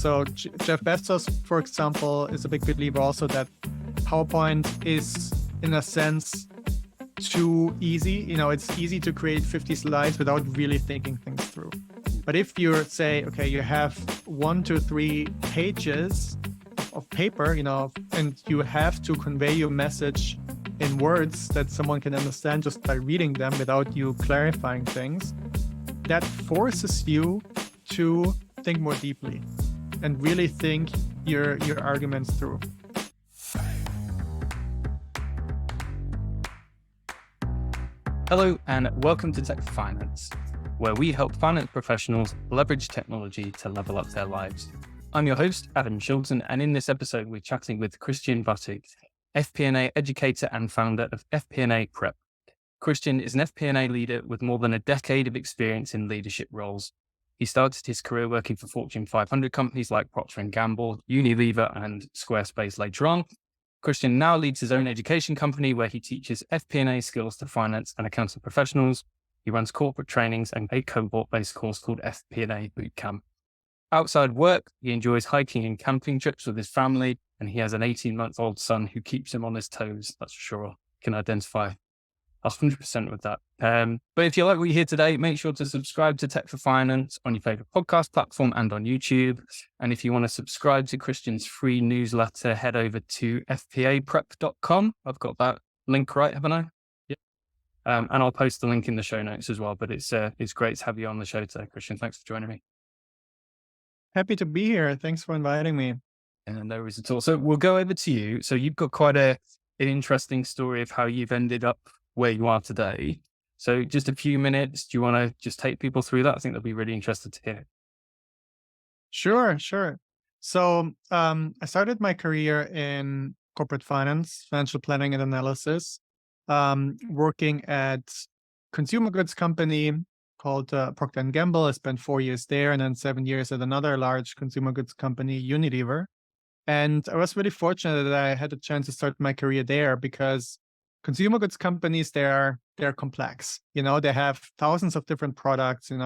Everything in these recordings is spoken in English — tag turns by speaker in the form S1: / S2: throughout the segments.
S1: So Jeff Bezos, for example, is a big believer also that PowerPoint is, in a sense, too easy. It's easy to create 50 slides without really thinking things through. But if you say, okay, you have 1 to 3 pages of paper, and you have to convey your message in words that someone can understand just by reading them without you clarifying things, that forces you to think more deeply and really think your arguments through.
S2: Hello and welcome to Tech for Finance, where we help finance professionals leverage technology to level up their lives. I'm your host, Adam Schulzen, and in this episode, we're chatting with Christian Wattig, FP&A educator and founder of FP&A Prep. Christian is an FP&A leader with more than a decade of experience in leadership roles. He started his career working for Fortune 500 companies like Procter & Gamble, Unilever, and Squarespace later on. Christian now leads his own education company where he teaches FP&A skills to finance and accounting professionals. He runs corporate trainings and a cohort-based course called FP&A Bootcamp. Outside work, he enjoys hiking and camping trips with his family, and he has an 18-month-old son who keeps him on his toes. That's for sure. I can identify 100% with that. But if you like what you hear today, make sure to subscribe to Tech for Finance on your favorite podcast platform and on YouTube. And if you want to subscribe to Christian's free newsletter, head over to fpaprep.com. I've got that link right, haven't I? Yeah. And I'll post the link in the show notes as well. But it's great to have you on the show today, Christian. Thanks for joining me.
S1: Happy to be here. Thanks for inviting me.
S2: And no worries at all. So we'll go over to you. So you've got quite an interesting story of how you've ended up where you are today. So just a few minutes, do you want to just take people through that? I think they'll be really interested to hear.
S1: Sure. So I started my career in corporate finance, financial planning and analysis, working at consumer goods company called Procter & Gamble. I spent 4 years there and then 7 years at another large consumer goods company, Unilever. And I was really fortunate that I had a chance to start my career there because consumer goods companies, they're complex. They have thousands of different products. P&G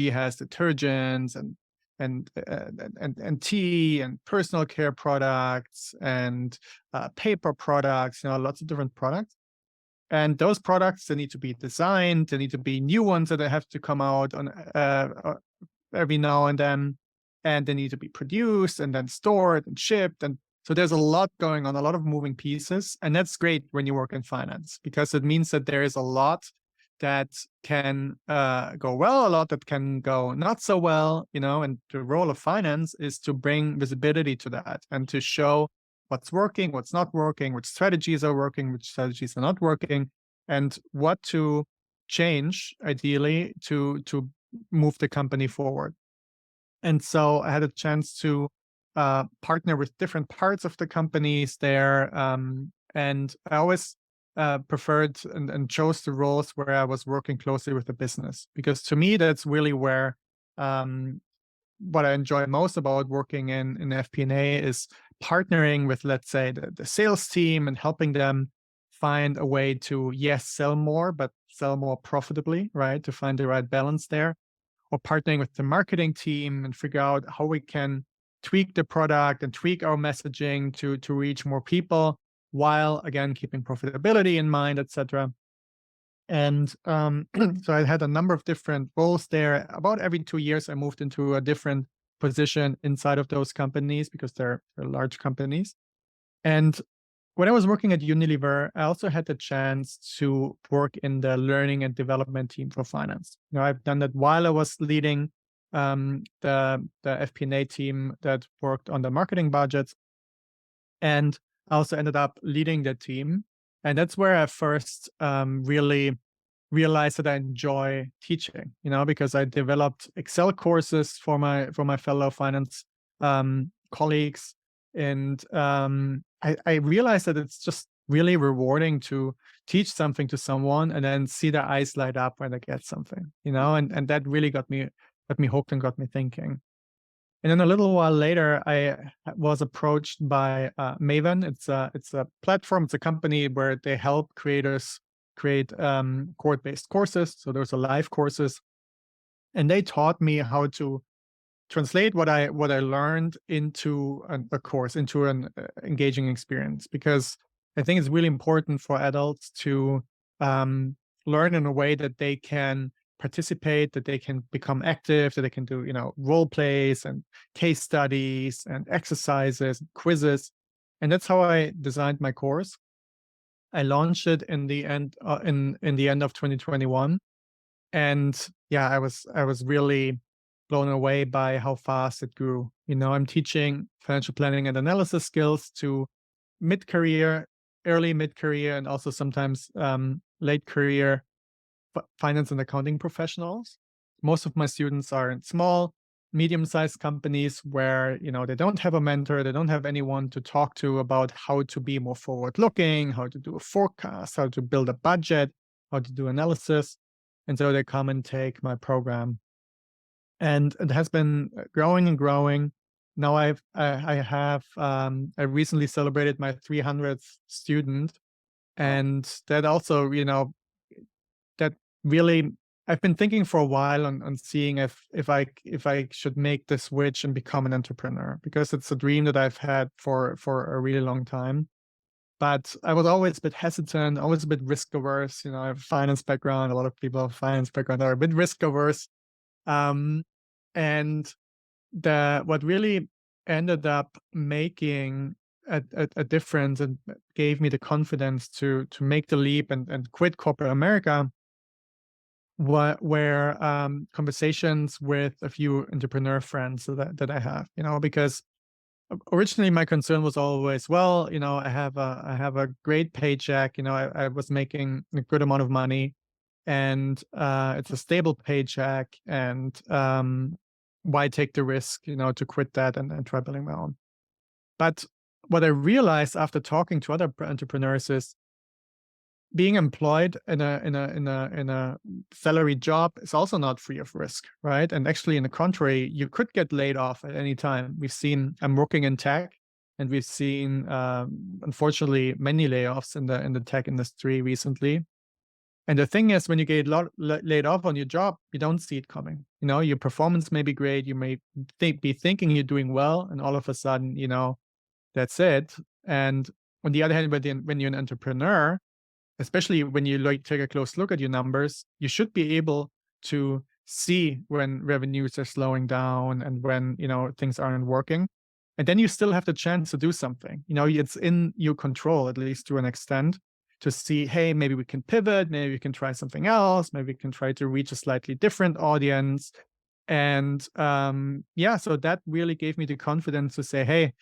S1: has detergents and tea and personal care products and paper products. Lots of different products. And those products, they need to be designed. There need to be new ones that have to come out on every now and then, and they need to be produced and then stored and shipped. And so there's a lot going on, a lot of moving pieces. And that's great when you work in finance, because it means that there is a lot that can go well, a lot that can go not so well, and the role of finance is to bring visibility to that and to show what's working, what's not working, which strategies are working, which strategies are not working, and what to change, ideally, to move the company forward. And so I had a chance to partner with different parts of the companies there. And I always preferred and chose the roles where I was working closely with the business, because to me, that's really where what I enjoy most about working in FP&A is partnering with, let's say, the sales team and helping them find a way to, yes, sell more, but sell more profitably, right? To find the right balance there. Or partnering with the marketing team and figure out how we can tweak the product and tweak our messaging to reach more people, while again keeping profitability in mind, etc. And so I had a number of different roles there. About every 2 years, I moved into a different position inside of those companies because they're large companies. And when I was working at Unilever, I also had the chance to work in the learning and development team for finance. I've done that while I was leading the FP&A team that worked on the marketing budgets. And I also ended up leading the team. And that's where I first really realized that I enjoy teaching, because I developed Excel courses for my fellow finance colleagues. And I realized that it's just really rewarding to teach something to someone and then see their eyes light up when they get something, and that really got me hooked and got me thinking. And then a little while later, I was approached by Maven. It's a platform, it's a company where they help creators create cohort-based courses. So there's a live courses, and they taught me how to translate what I learned into a course, into an engaging experience, because I think it's really important for adults to learn in a way that they can participate, that they can become active, that they can do, role plays and case studies and exercises, quizzes. And that's how I designed my course. I launched it in the end in the end of 2021, and yeah, I was really blown away by how fast it grew. I'm teaching financial planning and analysis skills to mid-career, early mid-career, and also sometimes late career finance and accounting professionals. Most of my students are in small, medium-sized companies where, they don't have a mentor, they don't have anyone to talk to about how to be more forward-looking, how to do a forecast, how to build a budget, how to do analysis. And so they come and take my program. And it has been growing and growing. Now I recently celebrated my 300th student,
S2: Wow.
S1: and that also, that really, I've been thinking for a while on seeing if I should make the switch and become an entrepreneur, because it's a dream that I've had for a really long time. But I was always a bit hesitant, always a bit risk averse. I have a finance background. A lot of people have a finance background are a bit risk averse. Um, and what really ended up making a difference and gave me the confidence to make the leap and quit corporate America were conversations with a few entrepreneur friends that I have, because originally my concern was always, well, I have a great paycheck, I was making a good amount of money, and it's a stable paycheck, and why take the risk, to quit that and try building my own. But what I realized after talking to other entrepreneurs is being employed in a salary job is also not free of risk, right? And actually, in the contrary, you could get laid off at any time. I'm working in tech, and we've seen, unfortunately, many layoffs in the tech industry recently. And the thing is, when you get laid off on your job, you don't see it coming. Your performance may be great. You may be thinking you're doing well, and all of a sudden, that's it. And on the other hand, when you're an entrepreneur, especially when you take a close look at your numbers, you should be able to see when revenues are slowing down and when, things aren't working. And then you still have the chance to do something. It's in your control, at least to an extent, to see, hey, maybe we can pivot, maybe we can try something else, maybe we can try to reach a slightly different audience. And yeah, so that really gave me the confidence to say, hey,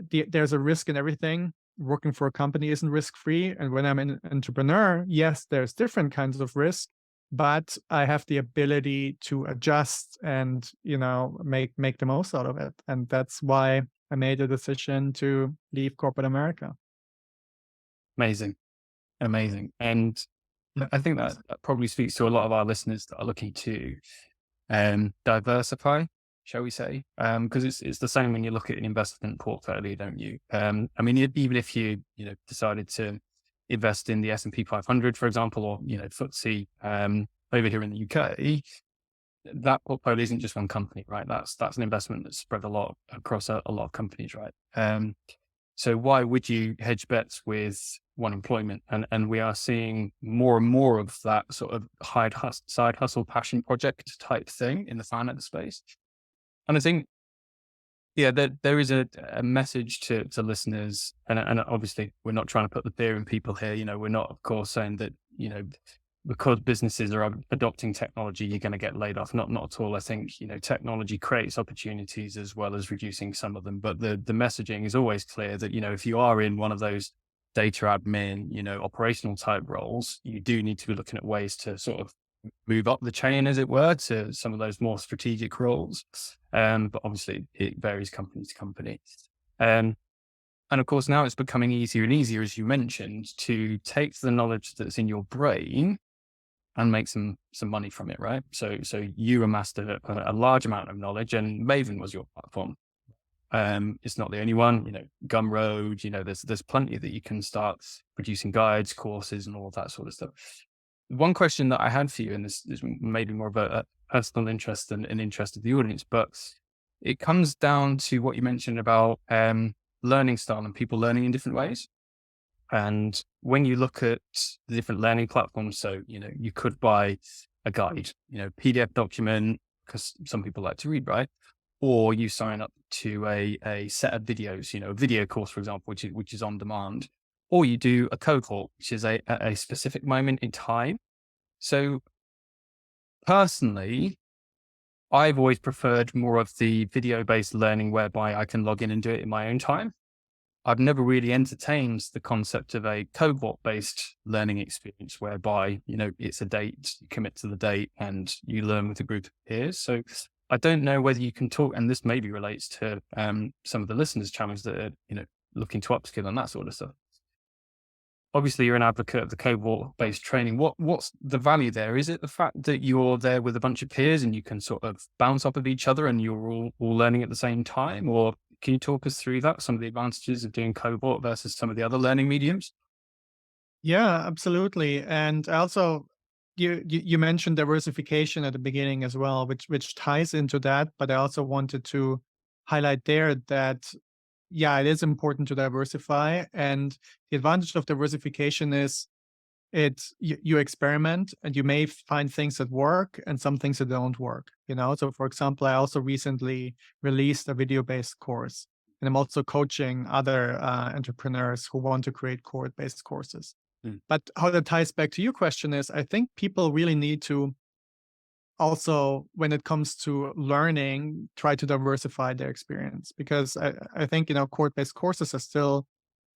S1: there's a risk in everything. Working for a company isn't risk-free. And when I'm an entrepreneur, yes, there's different kinds of risk, but I have the ability to adjust and, make the most out of it. And that's why I made the decision to leave corporate America.
S2: Amazing. Amazing. And I think that probably speaks to a lot of our listeners that are looking to diversify, shall we say? Because it's the same when you look at an investment portfolio, don't you? I mean, even if you decided to invest in the S&P 500, for example, or FTSE over here in the UK, that portfolio isn't just one company, right? That's an investment that's spread across a lot of companies, right? So why would you hedge bets with one employment? And we are seeing more and more of that sort of side hustle passion project type thing in the finance space. And I think, yeah, there is a message to listeners, and obviously we're not trying to put the fear in people here. We're not, of course, saying that, because businesses are adopting technology, you're going to get laid off. Not at all. I think, technology creates opportunities as well as reducing some of them. But the messaging is always clear that, if you are in one of those data admin, operational type roles, you do need to be looking at ways to sort of move up the chain, as it were, to some of those more strategic roles. But obviously it varies company to company. And of course, now it's becoming easier and easier, as you mentioned, to take the knowledge that's in your brain and make some money from it, right? So you amassed a large amount of knowledge, and Maven was your platform. It's not the only one, Gumroad, there's plenty that you can start producing guides, courses, and all of that sort of stuff. One question that I had for you, and this is maybe more of a personal interest and interest of the audience, but it comes down to what you mentioned about learning style and people learning in different ways. And when you look at the different learning platforms, so, you could buy a guide, PDF document, because some people like to read, right? Or you sign up to a set of videos, a video course, for example, which is on demand, or you do a cohort, which is a specific moment in time. So personally, I've always preferred more of the video-based learning whereby I can log in and do it in my own time. I've never really entertained the concept of a cohort-based learning experience whereby, it's a date, you commit to the date and you learn with a group of peers. So I don't know whether you can talk, and this maybe relates to some of the listeners' challenge that are, looking to upskill and that sort of stuff. Obviously, you're an advocate of the cohort-based training. What's the value there? Is it the fact that you're there with a bunch of peers and you can sort of bounce off of each other and you're all learning at the same time? Or can you talk us through that, some of the advantages of doing cohort versus some of the other learning mediums?
S1: Yeah, absolutely. And also, you mentioned diversification at the beginning as well, which ties into that. But I also wanted to highlight there that, yeah, it is important to diversify. And the advantage of diversification is you experiment and you may find things that work and some things that don't work. So for example, I also recently released a video-based course, and I'm also coaching other entrepreneurs who want to create cohort-based courses. But how that ties back to your question is, I think people really need to also, when it comes to learning, try to diversify their experience, because I think cohort-based courses are still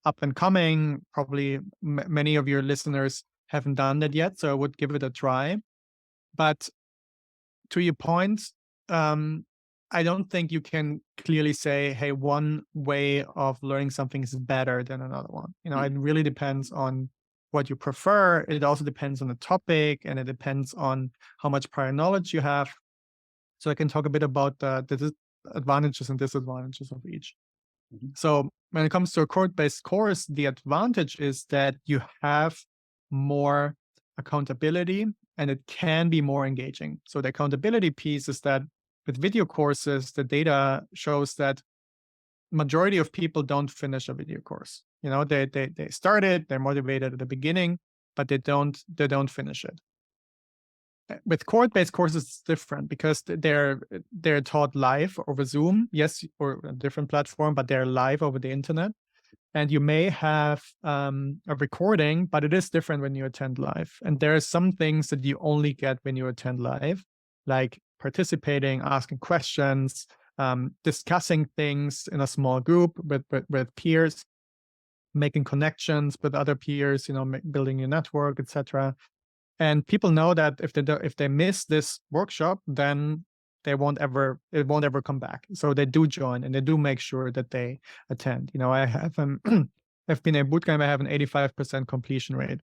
S1: up and coming. Probably many of your listeners haven't done that yet, so I would give it a try. But to your point, I don't think you can clearly say, hey, one way of learning something is better than another one. It really depends on what you prefer. It also depends on the topic, and it depends on how much prior knowledge you have. So I can talk a bit about the advantages and disadvantages of each. So when it comes to a cohort-based course, the advantage is that you have more accountability and it can be more engaging. So the accountability piece is that with video courses, the data shows that majority of people don't finish a video course. They start it, they're motivated at the beginning, but they don't finish it. With cohort-based courses, it's different because they're taught live over Zoom, yes, or a different platform, but they're live over the internet. And you may have a recording, but it is different when you attend live. And there are some things that you only get when you attend live, like participating, asking questions, discussing things in a small group with peers, making connections with other peers, building your network, etc. And people know that if they miss this workshop, then it won't ever come back. So they do join and they do make sure that they attend. I have FP&A bootcamp. I have an 85% completion rate.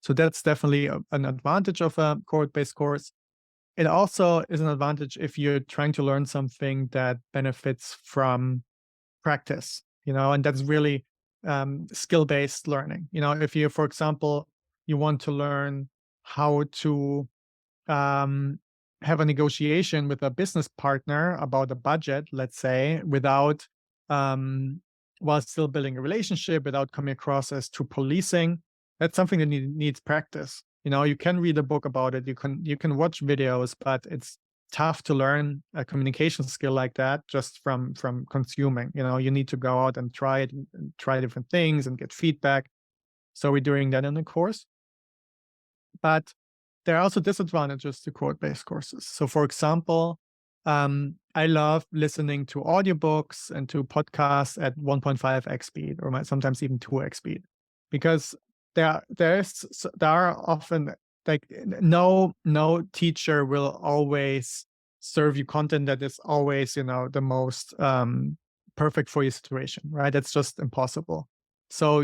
S1: So that's definitely an advantage of a cohort-based course. It also is an advantage if you're trying to learn something that benefits from practice, and that's really skill-based learning. If you, for example, you want to learn how to have a negotiation with a business partner about a budget, let's say, without while still building a relationship, without coming across as too policing, that's something that needs practice. You can read a book about it, you can watch videos, but it's tough to learn a communication skill like that just from consuming. You need to go out and try it and try different things and get feedback. So we're doing that in the course. But there are also disadvantages to cohort-based courses. So for example, I love listening to audiobooks and to podcasts at 1.5x speed, or sometimes even 2x speed, because there are often, like, no teacher will always serve you content that is always the most perfect for your situation, right? That's just impossible. So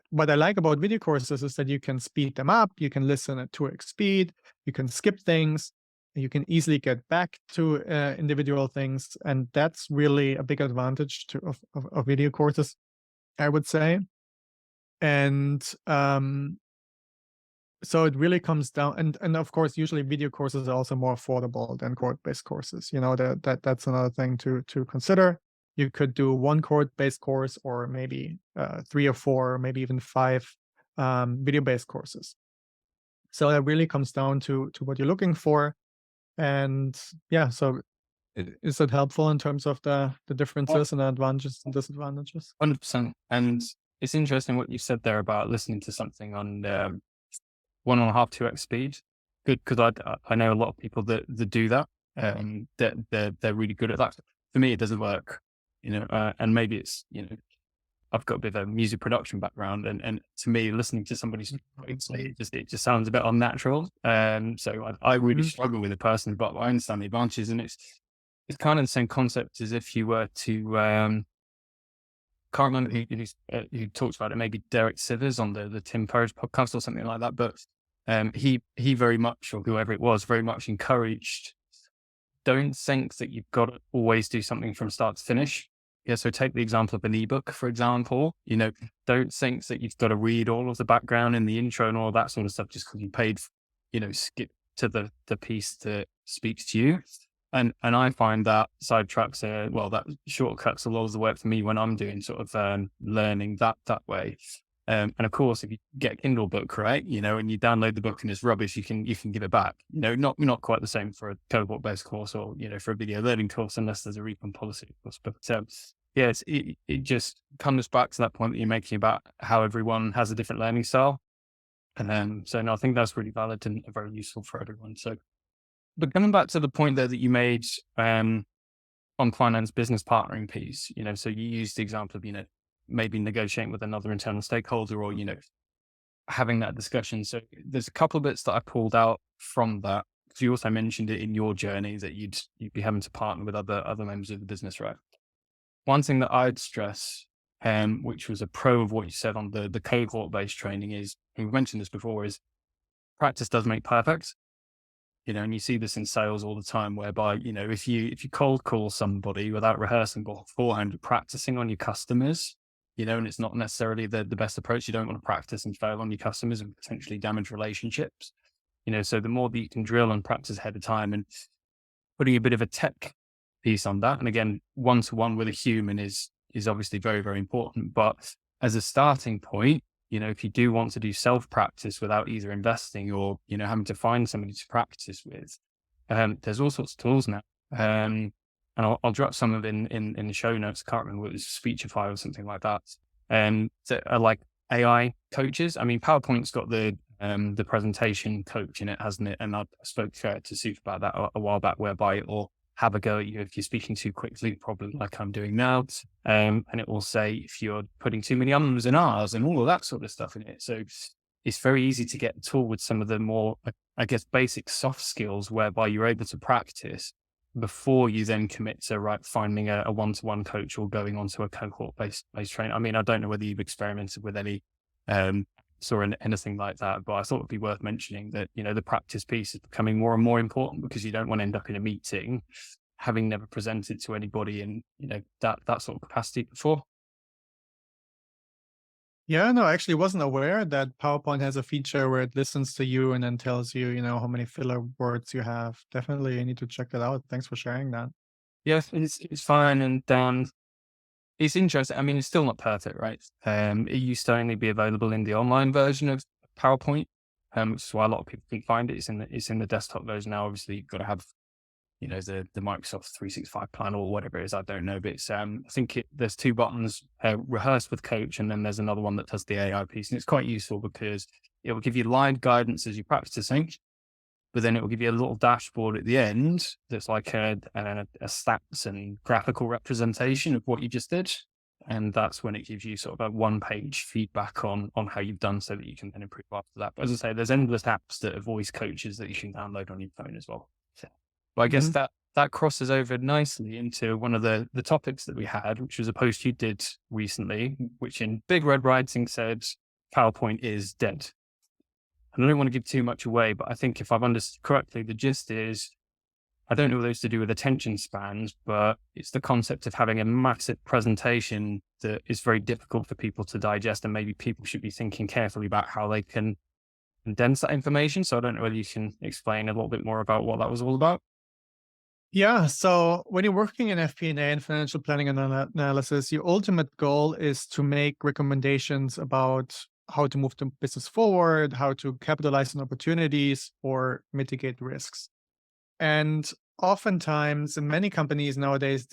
S1: what I like about video courses is that you can speed them up, you can listen at 2x speed, you can skip things, you can easily get back to individual things, and that's really a big advantage of video courses, I would say. And So it really comes down, and of course, usually video courses are also more affordable than court-based courses. That's another thing to consider. You could do one court-based course, or maybe three or four, or maybe even five video-based courses. So that really comes down to what you're looking for, and yeah. So is it helpful in terms of the differences and the advantages and disadvantages?
S2: 100%. And it's interesting what you said there about listening to something on 1.5, 2x speed. Good, because I know a lot of people that do that. That they're really good at that. For me, it doesn't work, and maybe it's, I've got a bit of a music production background, and to me, listening to somebody speak quickly, it just sounds a bit unnatural. So I really
S1: Mhm.
S2: struggle with it personally, but I understand the advantages, and it's kind of the same concept as if you were to can't remember who talks about it. Maybe Derek Sivers on the Tim Ferriss podcast or something like that. But he very much, or whoever it was, very much encouraged. Don't think that you've got to always do something from start to finish. Yeah. So take the example of an ebook, for example. Don't think that you've got to read all of the background and the intro and all that sort of stuff just because you paid. Skip to the piece that speaks to you. And I find that sidetracks that shortcuts a lot of the work for me when I'm doing sort of learning that way. And of course, if you get a Kindle book, right, and you download the book and it's rubbish, you can give it back. Not quite the same for a cohort-based course or for a video learning course, unless there's a refund policy, of course. But it just comes back to that point that you're making about how everyone has a different learning style. And so no, I think that's really valid and very useful for everyone. So. But coming back to the point there that you made on finance business partnering piece, so you used the example of, maybe negotiating with another internal stakeholder or, having that discussion. So there's a couple of bits that I pulled out from that, because you also mentioned it in your journey that you'd be having to partner with other members of the business, right? One thing that I'd stress, which was a pro of what you said on the cohort-based training is, and we've mentioned this before, is practice does make perfect. And you see this in sales all the time, whereby, if you cold call somebody without rehearsing beforehand, practicing on your customers, and it's not necessarily the best approach. You don't want to practice and fail on your customers and potentially damage relationships. So the more that you can drill and practice ahead of time, and putting a bit of a tech piece on that. And again, one-to-one with a human is obviously very, very important. But as a starting point, if you do want to do self-practice without either investing or, having to find somebody to practice with, there's all sorts of tools now. And I'll drop some of it in the show notes. I can't remember what it was, Speechify or something like that. So are like AI coaches. I mean, PowerPoint's got the presentation coach in it, hasn't it? And I spoke to Suf about that a while back, whereby it will have a go at you if you're speaking too quickly, probably like I'm doing now. And it will say if you're putting too many ums and ahs and all of that sort of stuff in it. So it's very easy to get a tool with some of the more, I guess, basic soft skills, whereby you're able to practice before you then commit to finding a one-to-one coach or going onto a cohort-based training. I mean, I don't know whether you've experimented with any or anything like that, but I thought it'd be worth mentioning that, the practice piece is becoming more and more important, because you don't want to end up in a meeting having never presented to anybody in, that sort of capacity before.
S1: Yeah, no, I actually wasn't aware that PowerPoint has a feature where it listens to you and then tells you, how many filler words you have. Definitely, you need to check that out. Thanks for sharing that.
S2: Yes, it's fine. And it's interesting. I mean, it's still not perfect, right? It used to only be available in the online version of PowerPoint, which is why a lot of people can find it. It's in the desktop version now. Obviously, you've got to have, the Microsoft 365 plan or whatever it is. I don't know, but it's, I think there's two buttons, rehearse with coach, and then there's another one that does the AI piece. And it's quite useful because it will give you live guidance as you're practicing, but then it will give you a little dashboard at the end that's like a stats and graphical representation of what you just did. And that's when it gives you sort of a one-page feedback on how you've done, so that you can then improve after that. But as I say, there's endless apps that are voice coaches that you can download on your phone as well. But I guess
S1: Mhm.
S2: that crosses over nicely into one of the topics that we had, which was a post you did recently, which in big red writing said, PowerPoint is dead. And I don't want to give too much away, but I think if I've understood correctly, the gist is, I don't know what those to do with attention spans, but it's the concept of having a massive presentation that is very difficult for people to digest. And maybe people should be thinking carefully about how they can condense that information. So I don't know whether you can explain a little bit more about what that was all about.
S1: Yeah. So when you're working in FP&A and financial planning and analysis, your ultimate goal is to make recommendations about how to move the business forward, how to capitalize on opportunities or mitigate risks. And oftentimes, in many companies nowadays,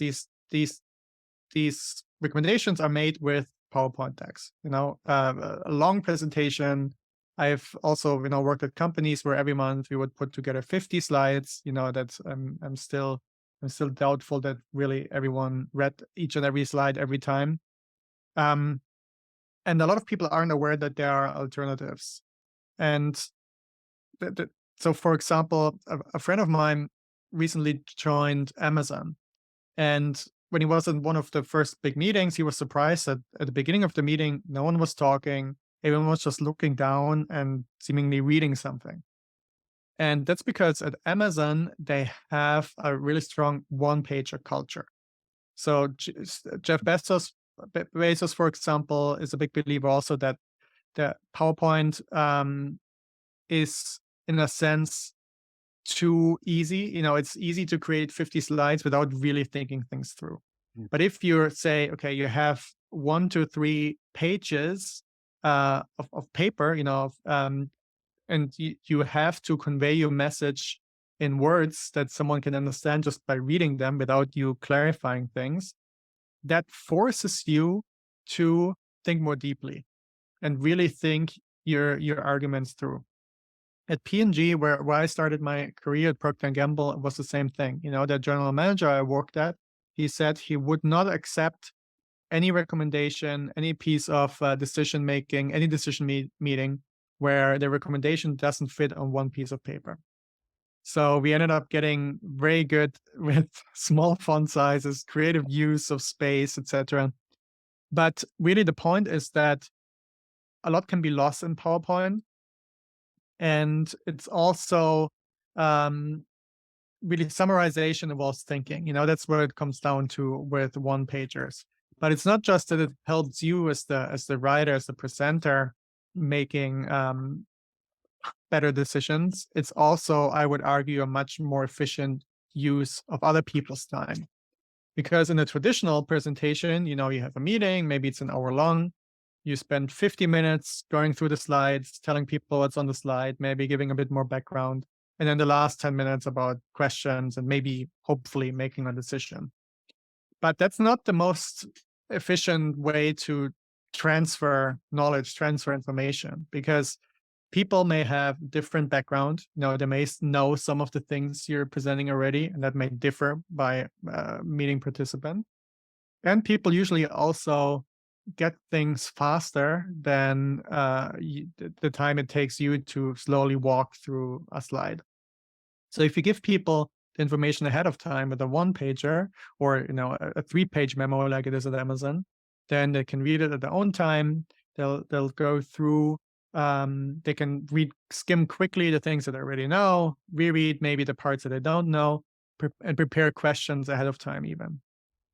S1: these recommendations are made with PowerPoint decks. A long presentation. I've also worked at companies where every month we would put together 50 slides. That's I'm still doubtful that really everyone read each and every slide every time. Um, and a lot of people aren't aware that there are alternatives. And th- th- so, for example, a friend of mine recently joined Amazon, and when he was in one of the first big meetings, he was surprised that at the beginning of the meeting, no one was talking. Everyone was just looking down and seemingly reading something. And that's because at Amazon, they have a really strong one-pager culture. So Jeff Bezos, for example, is a big believer also that the PowerPoint is, in a sense, too easy. It's easy to create 50 slides without really thinking things through.
S2: Mm.
S1: But if you say, okay, you have 1 to 3 pages of paper, and you have to convey your message in words that someone can understand just by reading them without you clarifying things, that forces you to think more deeply and really think your arguments through. At P&G, where I started my career at Procter& Gamble, it was the same thing. The general manager I worked at, he said he would not accept any recommendation, any piece of decision making, any decision meeting where the recommendation doesn't fit on one piece of paper. So we ended up getting very good with small font sizes, creative use of space, etc. But really, the point is that a lot can be lost in PowerPoint, and it's also um, really summarization involves thinking. That's where it comes down to with one pagers. But it's not just that it helps you as the writer, as the presenter, making better decisions. It's also, I would argue, a much more efficient use of other people's time. Because in a traditional presentation, you have a meeting, maybe it's an hour long. You spend 50 minutes going through the slides, telling people what's on the slide, maybe giving a bit more background. And then the last 10 minutes about questions and maybe hopefully making a decision. But that's not the most efficient way to transfer knowledge, transfer information, because people may have different background. They may know some of the things you're presenting already, and that may differ by meeting participant. And people usually also get things faster than the time it takes you to slowly walk through a slide. So if you give people the information ahead of time with a one pager or a 3-page memo like it is at Amazon, then they can read it at their own time. They'll go through. They can skim quickly the things that they already know, reread maybe the parts that they don't know, and prepare questions ahead of time even.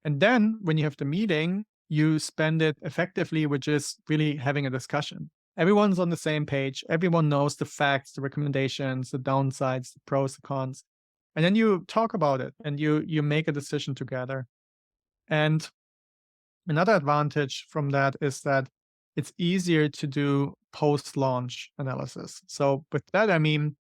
S1: And then when you have the meeting, you spend it effectively, which is really having a discussion. Everyone's on the same page. Everyone knows the facts, the recommendations, the downsides, the pros, the cons. And then you talk about it and you make a decision together. And another advantage from that is that it's easier to do post-launch analysis. So with that, I mean,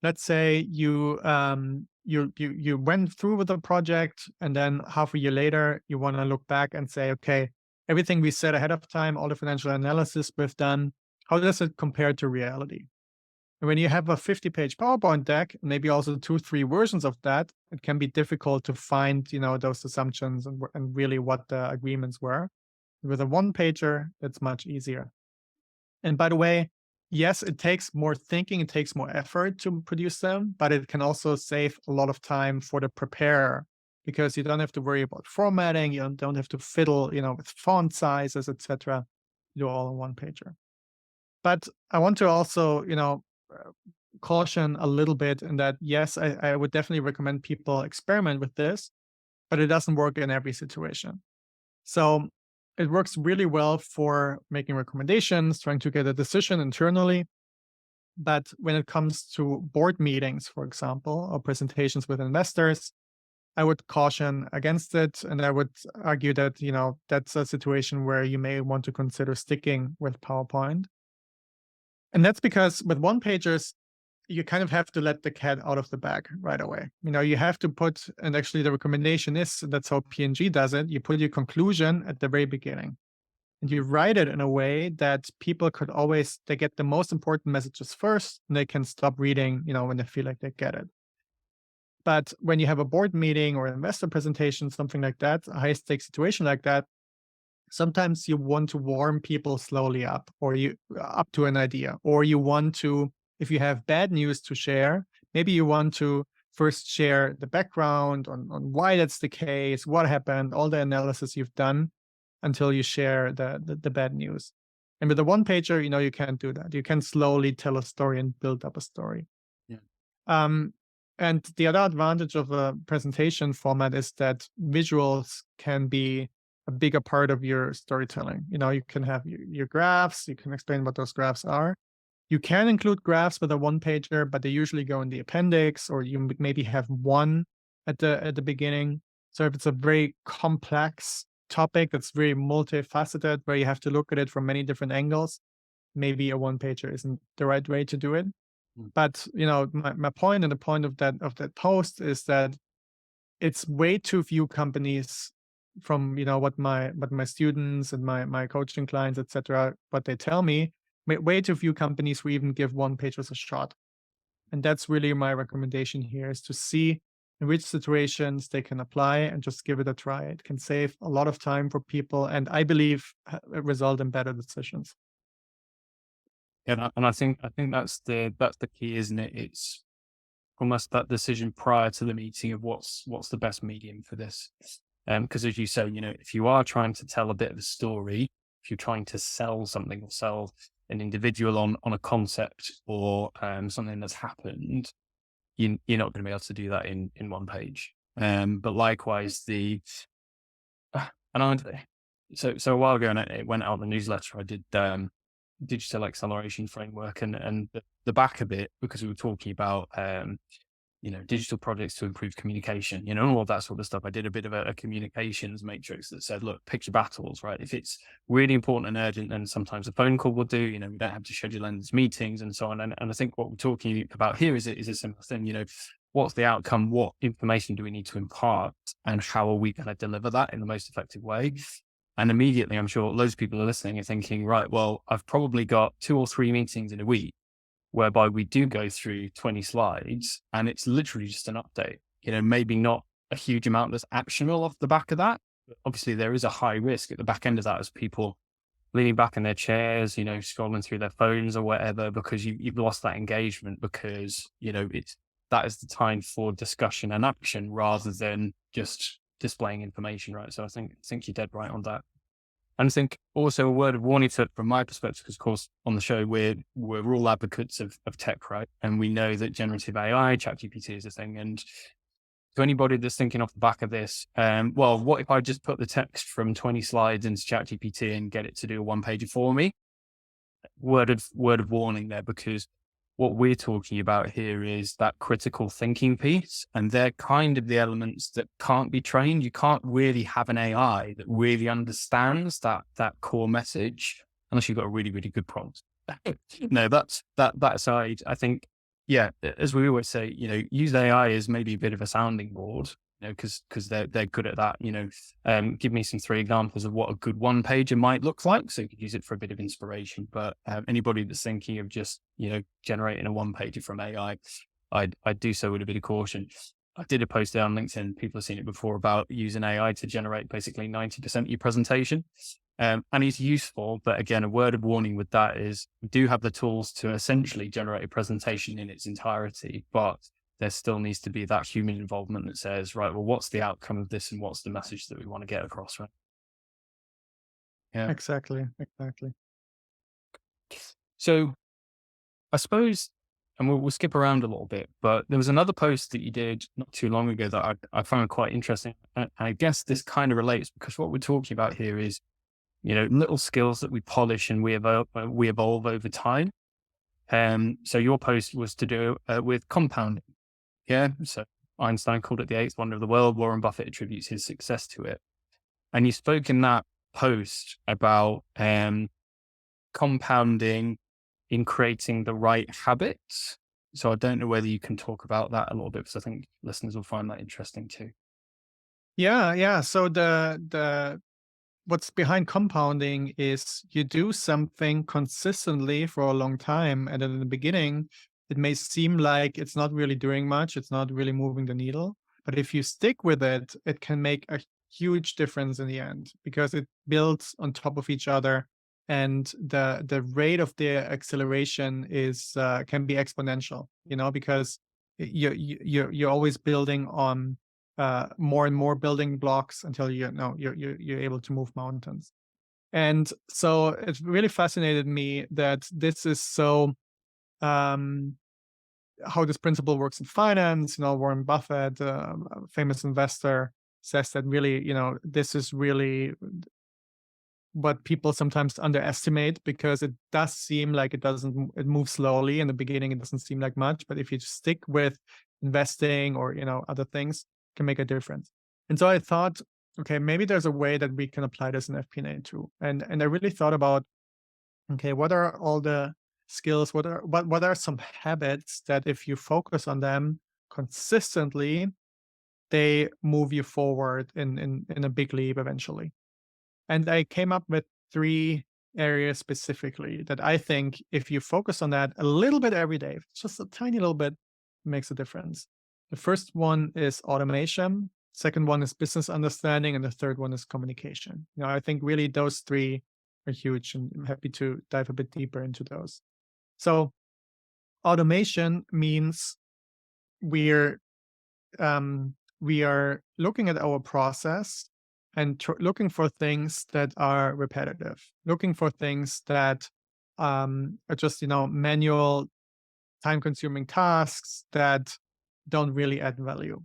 S1: let's say you went through with the project, and then half a year later, you want to look back and say, okay, everything we said ahead of time, all the financial analysis we've done, how does it compare to reality? And when you have a 50-page PowerPoint deck, maybe also 2-3 versions of that, it can be difficult to find, those assumptions and really what the agreements were. With a one-pager, it's much easier. And by the way, yes, it takes more thinking, it takes more effort to produce them, but it can also save a lot of time for the preparer because you don't have to worry about formatting, you don't have to fiddle, with font sizes, etc. You do all in one pager. But I want to also, caution a little bit in that, yes, I would definitely recommend people experiment with this, but it doesn't work in every situation. So it works really well for making recommendations, trying to get a decision internally. But when it comes to board meetings, for example, or presentations with investors, I would caution against it. And I would argue that, that's a situation where you may want to consider sticking with PowerPoint. And that's because with one pagers, you kind of have to let the cat out of the bag right away. You have to put, and actually the recommendation is that's how P&G does it. You put your conclusion at the very beginning and you write it in a way that people they get the most important messages first and they can stop reading, when they feel like they get it. But when you have a board meeting or investor presentation, something like that, a high stakes situation like that, sometimes you want to warm people slowly up or you up to an idea, or you want to, if you have bad news to share, maybe you want to first share the background on why that's the case, what happened, all the analysis you've done until you share the bad news. And with a one pager, you can't do that. You can slowly tell a story and build up a story.
S2: Yeah.
S1: And the other advantage of a presentation format is that visuals can be a bigger part of your storytelling. You can have your graphs, you can explain what those graphs are. You can include graphs with a one pager, but they usually go in the appendix, or you maybe have one at the beginning. So if it's a very complex topic that's very multifaceted, where you have to look at it from many different angles, maybe a one pager isn't the right way to do it. But my point and the point of that post is that it's way too few companies, from what my students and my coaching clients, etc., what they tell me, way too few companies who even give one pagers a shot. And that's really my recommendation here, is to see in which situations they can apply and just give it a try. It can save a lot of time for people, and I believe result in better decisions.
S2: Yeah, and I think that's the key, isn't it? It's almost that decision prior to the meeting of what's the best medium for this. Because as you say, if you are trying to tell a bit of a story, if you're trying to sell something or sell an individual on a concept or something that's happened, you're not going to be able to do that in one page. But likewise, so a while ago, and it went out in the newsletter, I did digital acceleration framework, and the back of it, because we were talking about digital projects to improve communication, and all of that sort of stuff. I did a bit of a communications matrix that said, look, pick your battles, right? If it's really important and urgent, then sometimes a phone call will do. We don't have to schedule endless meetings and so on. And I think what we're talking about here is a similar thing. What's the outcome? What information do we need to impart? And how are we going to deliver that in the most effective way? And immediately, I'm sure loads of people are listening and thinking, right, well, I've probably got 2 or 3 meetings in a week whereby we do go through 20 slides and it's literally just an update, maybe not a huge amount that's actionable off the back of that. But obviously, there is a high risk at the back end of that as people leaning back in their chairs, scrolling through their phones or whatever, because you've lost that engagement, because, that is the time for discussion and action rather than just displaying information, right? So I think you're dead right on that. And I think also a word of warning from my perspective, because of course on the show we're all advocates of tech, right? And we know that generative AI, ChatGPT is a thing. And to anybody that's thinking off the back of this, well, what if I just put the text from 20 slides into ChatGPT and get it to do a one pager for me? Word of warning there, because what we're talking about here is that critical thinking piece, and they're kind of the elements that can't be trained. You can't really have an AI that really understands that core message unless you've got a really, really good prompt. No, that aside, I think, yeah, as we always say, use AI as maybe a bit of a sounding board, because they're good at that. Give me some 3 examples of what a good one pager might look like, so you could use it for a bit of inspiration. But anybody that's thinking of just generating a one pager from AI, I'd do so with a bit of caution. I did a post there on LinkedIn. People have seen it before about using AI to generate basically 90% of your presentation. And it's useful, but again, a word of warning with that is we do have the tools to essentially generate a presentation in its entirety, but there still needs to be that human involvement that says, right, well, what's the outcome of this and what's the message that we want to get across, right? Yeah.
S1: Exactly.
S2: So I suppose, and we'll skip around a little bit, but there was another post that you did not too long ago that I found quite interesting. And I guess this kind of relates, because what we're talking about here is, little skills that we polish and we evolve over time. So your post was to do with compounding. Yeah. So Einstein called it the eighth wonder of the world. Warren Buffett attributes his success to it. And you spoke in that post about compounding in creating the right habits. So I don't know whether you can talk about that a little bit, because I think listeners will find that interesting too.
S1: Yeah. So the what's behind compounding is you do something consistently for a long time, and then in the beginning, it may seem like it's not really doing much, it's not really moving the needle. But if you stick with it, it can make a huge difference in the end because it builds on top of each other, and the rate of the acceleration is can be exponential. Because you're always building on more and more building blocks until you're able to move mountains. And so it really fascinated me that this is so um, how this principle works in finance. Warren Buffett, a famous investor, says that really, this is really what people sometimes underestimate, because it does seem like it moves slowly in the beginning. It doesn't seem like much, but if you stick with investing or other things, can make a difference. And so I thought, okay, maybe there's a way that we can apply this in FP&A too. And I really thought about, okay, what are all the skills? What are some habits that if you focus on them consistently, they move you forward in a big leap eventually. And I came up with 3 areas specifically that I think if you focus on that a little bit every day, just a tiny little bit, makes a difference. The first one is automation, second one is business understanding, and the third one is communication. I think really those 3 are huge, and I'm happy to dive a bit deeper into those. So automation means we're we are looking at our process and looking for things that are repetitive, looking for things that are just manual, time-consuming tasks that don't really add value.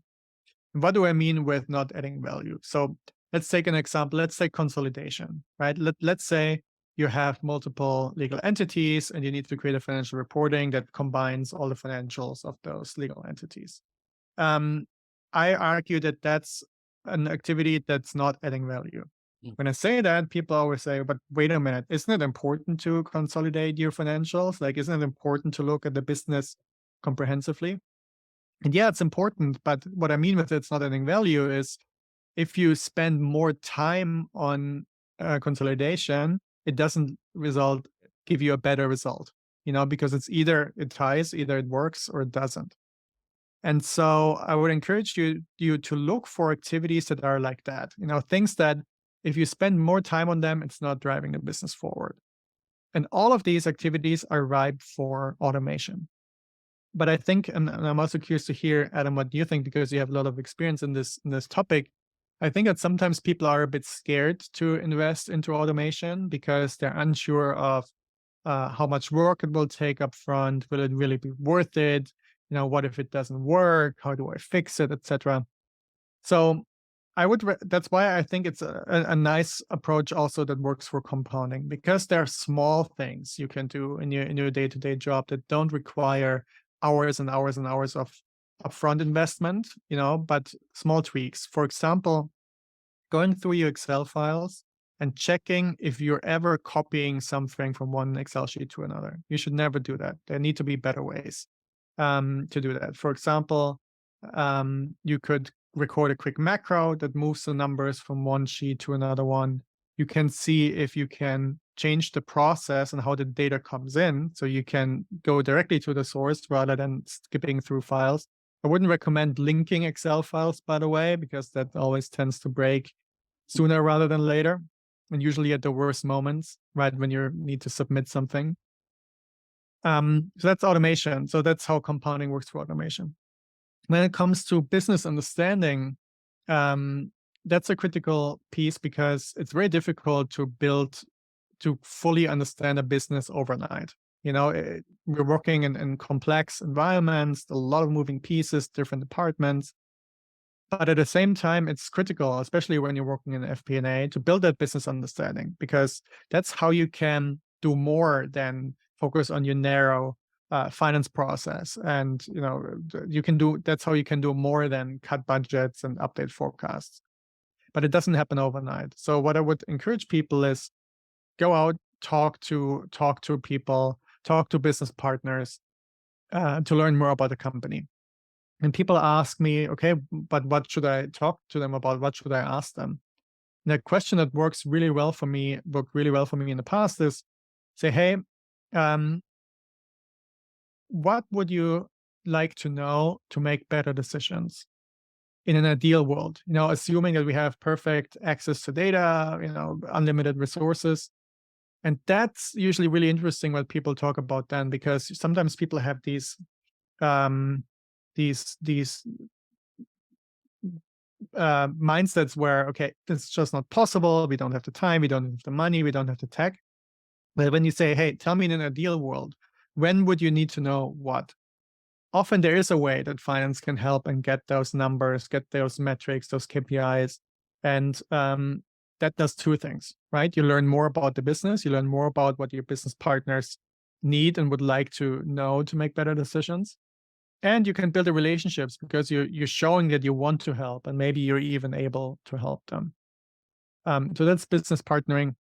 S1: And what do I mean with not adding value? So let's take an example. Let's say consolidation, right? Let's say you have multiple legal entities and you need to create a financial reporting that combines all the financials of those legal entities. I argue that that's an activity that's not adding value. When I say that, people always say, but wait a minute, isn't it important to consolidate your financials? Like, isn't it important to look at the business comprehensively? And yeah, it's important. But what I mean with it's not adding value is if you spend more time on consolidation, it doesn't give you a better result, because it's either it ties, either it works or it doesn't. And so I would encourage you to look for activities that are like that, things that if you spend more time on them, it's not driving the business forward. And all of these activities are ripe for automation. But I think, and I'm also curious to hear, Adam, what you think, because you have a lot of experience in this topic. I think that sometimes people are a bit scared to invest into automation because they're unsure of how much work it will take up front. Will it really be worth it? What if it doesn't work? How do I fix it, etc.? So that's why I think it's a nice approach also that works for compounding, because there are small things you can do in your day-to-day job that don't require hours and hours and hours of upfront investment, but small tweaks. For example, going through your Excel files and checking if you're ever copying something from one Excel sheet to another. You should never do that. There need to be better ways to do that. For example, you could record a quick macro that moves the numbers from one sheet to another one. You can see if you can change the process and how the data comes in, so you can go directly to the source rather than skipping through files. I wouldn't recommend linking Excel files, by the way, because that always tends to break sooner rather than later, and usually at the worst moments, right when you need to submit something. So that's automation. So that's how compounding works for automation. When it comes to business understanding, that's a critical piece because it's very difficult to fully understand a business overnight. We're working in complex environments, a lot of moving pieces, different departments. But at the same time, it's critical, especially when you're working in FP&A, to build that business understanding, because that's how you can do more than focus on your narrow finance process. And, that's how you can do more than cut budgets and update forecasts. But it doesn't happen overnight. So what I would encourage people is go out, talk to people, talk to business partners to learn more about the company. And people ask me, okay, but what should I talk to them about? What should I ask them? And a question that worked really well for me in the past is say, hey, what would you like to know to make better decisions in an ideal world? Assuming that we have perfect access to data, unlimited resources. And that's usually really interesting what people talk about then, because sometimes people have these mindsets where, okay, it's just not possible. We don't have the time, we don't have the money, we don't have the tech. But when you say, hey, tell me in an ideal world, when would you need to know what? Often there is a way that finance can help and get those numbers, get those metrics, those KPIs. And that does two things, right? You learn more about the business, you learn more about what your business partners need and would like to know to make better decisions. And you can build the relationships because you're showing that you want to help, and maybe you're even able to help them. So that's business partnering.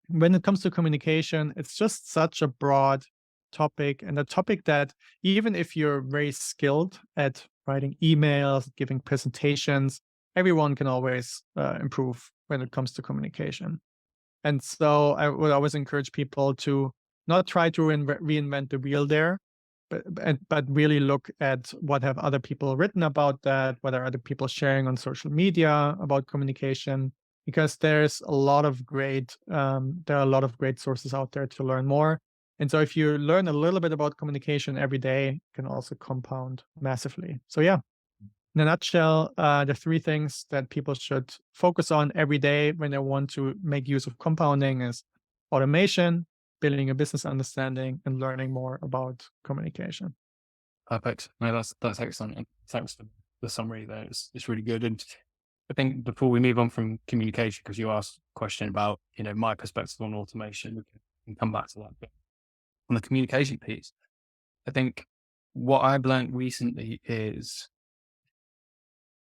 S1: When it comes to communication, it's just such a broad topic, and a topic that even if you're very skilled at writing emails, giving presentations, everyone can always improve when it comes to communication. And so I would always encourage people to not try to reinvent the wheel there, but really look at what have other people written about that, what are other people sharing on social media about communication, because there's a lot of great sources out there to learn more. And so if you learn a little bit about communication every day, it can also compound massively. So yeah, in a nutshell, the three things that people should focus on every day when they want to make use of compounding is automation, building a business understanding, and learning more about communication.
S2: Perfect. No, that's excellent. And thanks for the summary there. It's really good. And I think before we move on from communication, because you asked a question about, my perspective on automation, we can come back to that. But on the communication piece, I think what I've learned recently is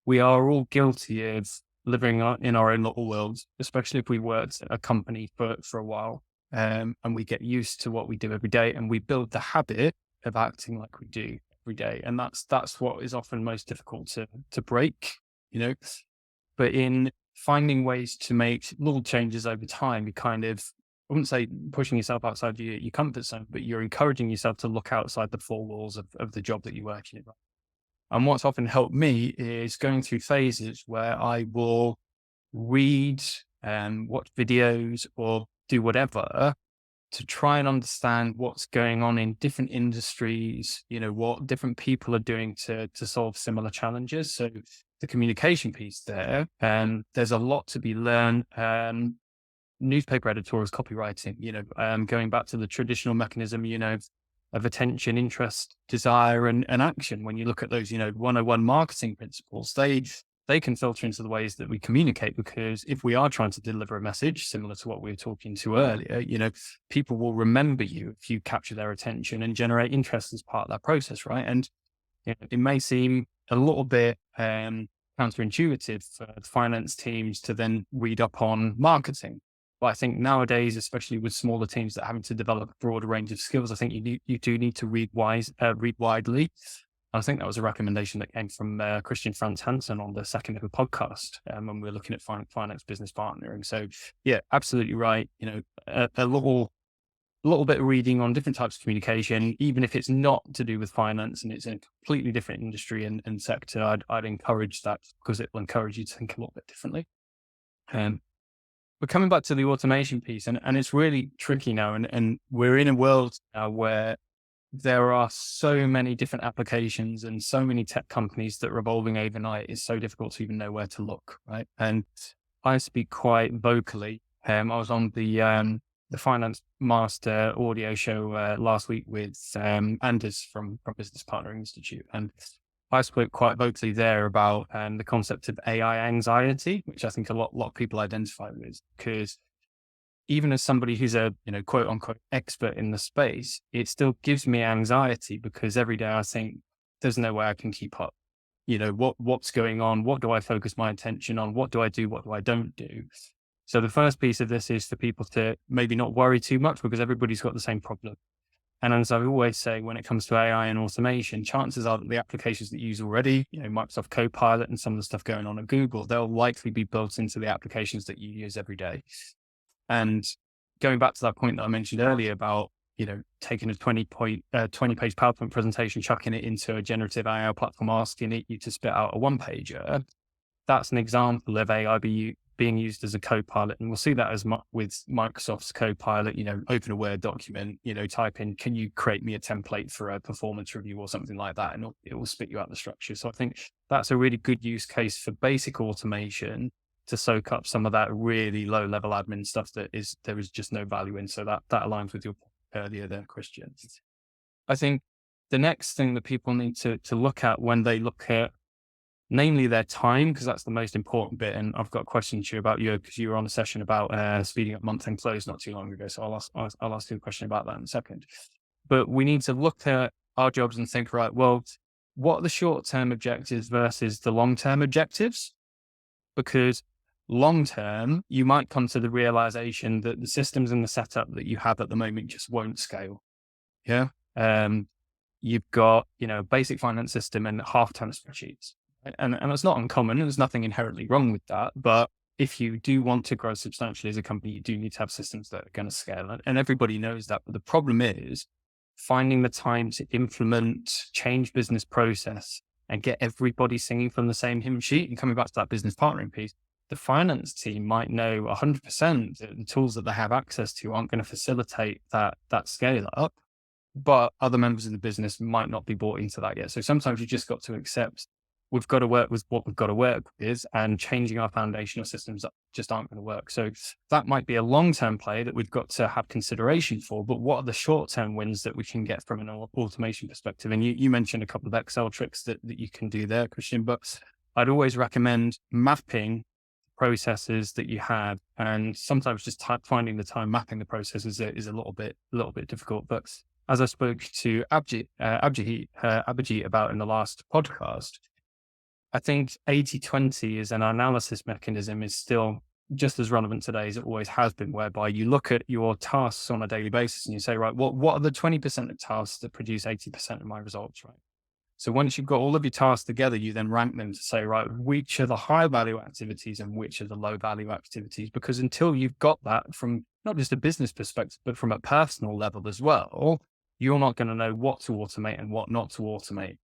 S2: we are all guilty of living in our own little worlds, especially if we worked at a company for a while. And we get used to what we do every day, and we build the habit of acting like we do every day. And that's what is often most difficult to break, But in finding ways to make little changes over time, you kind of, I wouldn't say pushing yourself outside your comfort zone, but you're encouraging yourself to look outside the four walls of the job that you work in. And what's often helped me is going through phases where I will read and watch videos or do whatever to try and understand what's going on in different industries, what different people are doing to solve similar challenges. So the communication piece there, there's a lot to be learned. Newspaper editorials, copywriting, going back to the traditional mechanism, of attention, interest, desire, and action. When you look at those, 101 marketing principles, they can filter into the ways that we communicate, because if we are trying to deliver a message similar to what we were talking to earlier, people will remember you if you capture their attention and generate interest as part of that process, right? And it may seem a little bit counterintuitive for finance teams to then read up on marketing. But I think nowadays, especially with smaller teams that are having to develop a broader range of skills, I think you do need to read widely. I think that was a recommendation that came from Christian Hansen on the second ever podcast when we were looking at finance business partnering. So yeah, absolutely right. A little bit of reading on different types of communication, even if it's not to do with finance and it's in a completely different industry and sector, I'd encourage that, because it will encourage you to think a little bit differently. But coming back to the automation piece, and it's really tricky now, and we're in a world now where there are so many different applications and so many tech companies that are evolving overnight. It's so difficult to even know where to look, right? And I speak quite vocally. I was on the Finance Master audio show last week with Anders from Business Partnering Institute, and I spoke quite vocally there about the concept of AI anxiety, which I think a lot of people identify with, because even as somebody who's a, quote unquote expert in the space, it still gives me anxiety because every day I think there's no way I can keep up. What's going on? What do I focus my attention on? What do I do? What do I don't do? So the first piece of this is for people to maybe not worry too much because everybody's got the same problem. And as I always say, when it comes to AI and automation, chances are that the applications that you use already, Microsoft Copilot and some of the stuff going on at Google, they'll likely be built into the applications that you use every day. And going back to that point that I mentioned earlier about, taking a 20-page PowerPoint presentation, chucking it into a generative AI platform, asking it you to spit out a one-pager, that's an example of AI being used as a co-pilot. And we'll see that as with Microsoft's Copilot, open a Word document, type in, can you create me a template for a performance review or something like that? And it will spit you out the structure. So I think that's a really good use case for basic automation to soak up some of that really low level admin stuff there is just no value in. So that aligns with your point earlier there, Christian. I think the next thing that people need to look at when they look at namely their time, because that's the most important bit. And I've got a question to you about because you were on a session about speeding up month-end close not too long ago. So I'll ask you a question about that in a second. But we need to look at our jobs and think, right, well, what are the short-term objectives versus the long-term objectives? Because long-term, you might come to the realization that the systems and the setup that you have at the moment just won't scale. Yeah. You've got, a basic finance system and half a ton of spreadsheets. And it's not uncommon. There's nothing inherently wrong with that. But if you do want to grow substantially as a company, you do need to have systems that are going to scale. And everybody knows that. But the problem is finding the time to implement, change business process and get everybody singing from the same hymn sheet. And coming back to that business partnering piece, the finance team might know 100% that the tools that they have access to aren't going to facilitate that scale up. But other members of the business might not be bought into that yet. So sometimes you just got to accept we've got to work with what we've got to work with, and changing our foundational systems just aren't going to work. So that might be a long-term play that we've got to have consideration for, but what are the short-term wins that we can get from an automation perspective? And you mentioned a couple of Excel tricks that you can do there, Christian, but I'd always recommend mapping processes that you have. And sometimes just finding the time mapping the processes is a little bit difficult. But as I spoke to Abhijit about in the last podcast, I think 80-20 as an analysis mechanism is still just as relevant today as it always has been, whereby you look at your tasks on a daily basis and you say, right, what are the 20% of tasks that produce 80% of my results, right? So once you've got all of your tasks together, you then rank them to say, right, which are the high value activities and which are the low value activities? Because until you've got that from not just a business perspective, but from a personal level as well, you're not going to know what to automate and what not to automate.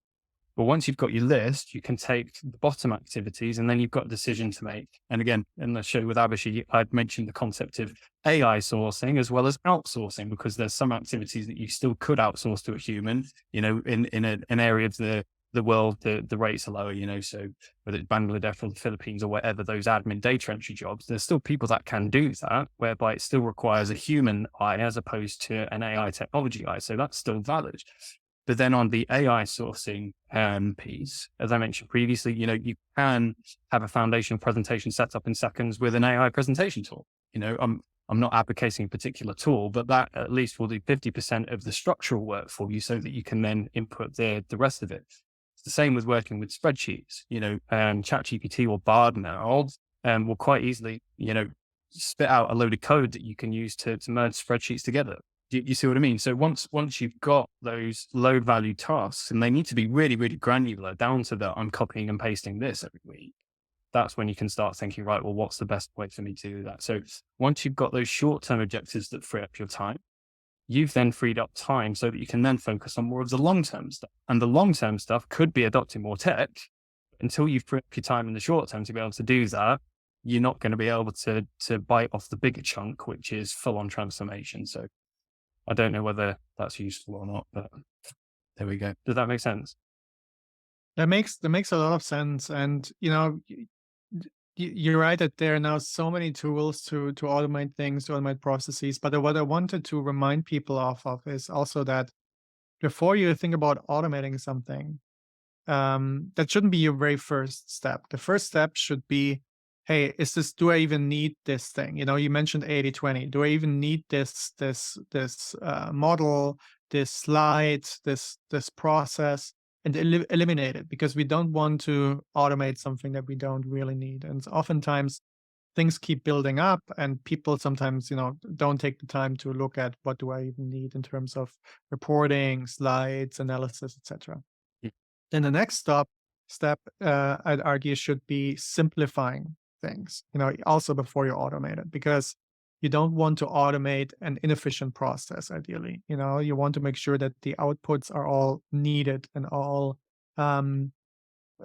S2: But once you've got your list, you can take the bottom activities and then you've got a decision to make. And again, in the show with Abhishek, I'd mentioned the concept of AI sourcing as well as outsourcing, because there's some activities that you still could outsource to a human, in an area of the world, the rates are lower, so whether it's Bangladesh or the Philippines or whatever, those admin data entry jobs, there's still people that can do that, whereby it still requires a human eye as opposed to an AI technology eye. So that's still valid. But then on the AI sourcing piece, as I mentioned previously, you can have a foundational presentation set up in seconds with an AI presentation tool. I'm not advocating a particular tool, but that at least will do 50% of the structural work for you so that you can then input the rest of it. It's the same with working with spreadsheets. ChatGPT or Bard now will quite easily, spit out a load of code that you can use to merge spreadsheets together. You see what I mean? So once you've got those low value tasks, and they need to be really, really granular down to the I'm copying and pasting this every week, that's when you can start thinking, right, well, what's the best way for me to do that? So once you've got those short-term objectives that free up your time, you've then freed up time so that you can then focus on more of the long-term stuff. And the long-term stuff could be adopting more tech. Until you've freed up your time in the short term to be able to do that, you're not going to be able to bite off the bigger chunk, which is full-on transformation. So I don't know whether that's useful or not, but there we go. Does that make sense?
S1: That makes a lot of sense. And, you're right that there are now so many tools to automate things, to automate processes. But what I wanted to remind people of is also that before you think about automating something, that shouldn't be your very first step. The first step should be hey, do I even need this thing? You mentioned 80/20. Do I even need this model, this slide, this process, and eliminate it, because we don't want to automate something that we don't really need. And oftentimes things keep building up, and people sometimes, don't take the time to look at what do I even need in terms of reporting, slides, analysis, etc.
S2: Mm.
S1: Then the next step, I'd argue, should be simplifying things, also before you automate it, because you don't want to automate an inefficient process, ideally. You want to make sure that the outputs are all needed and all um,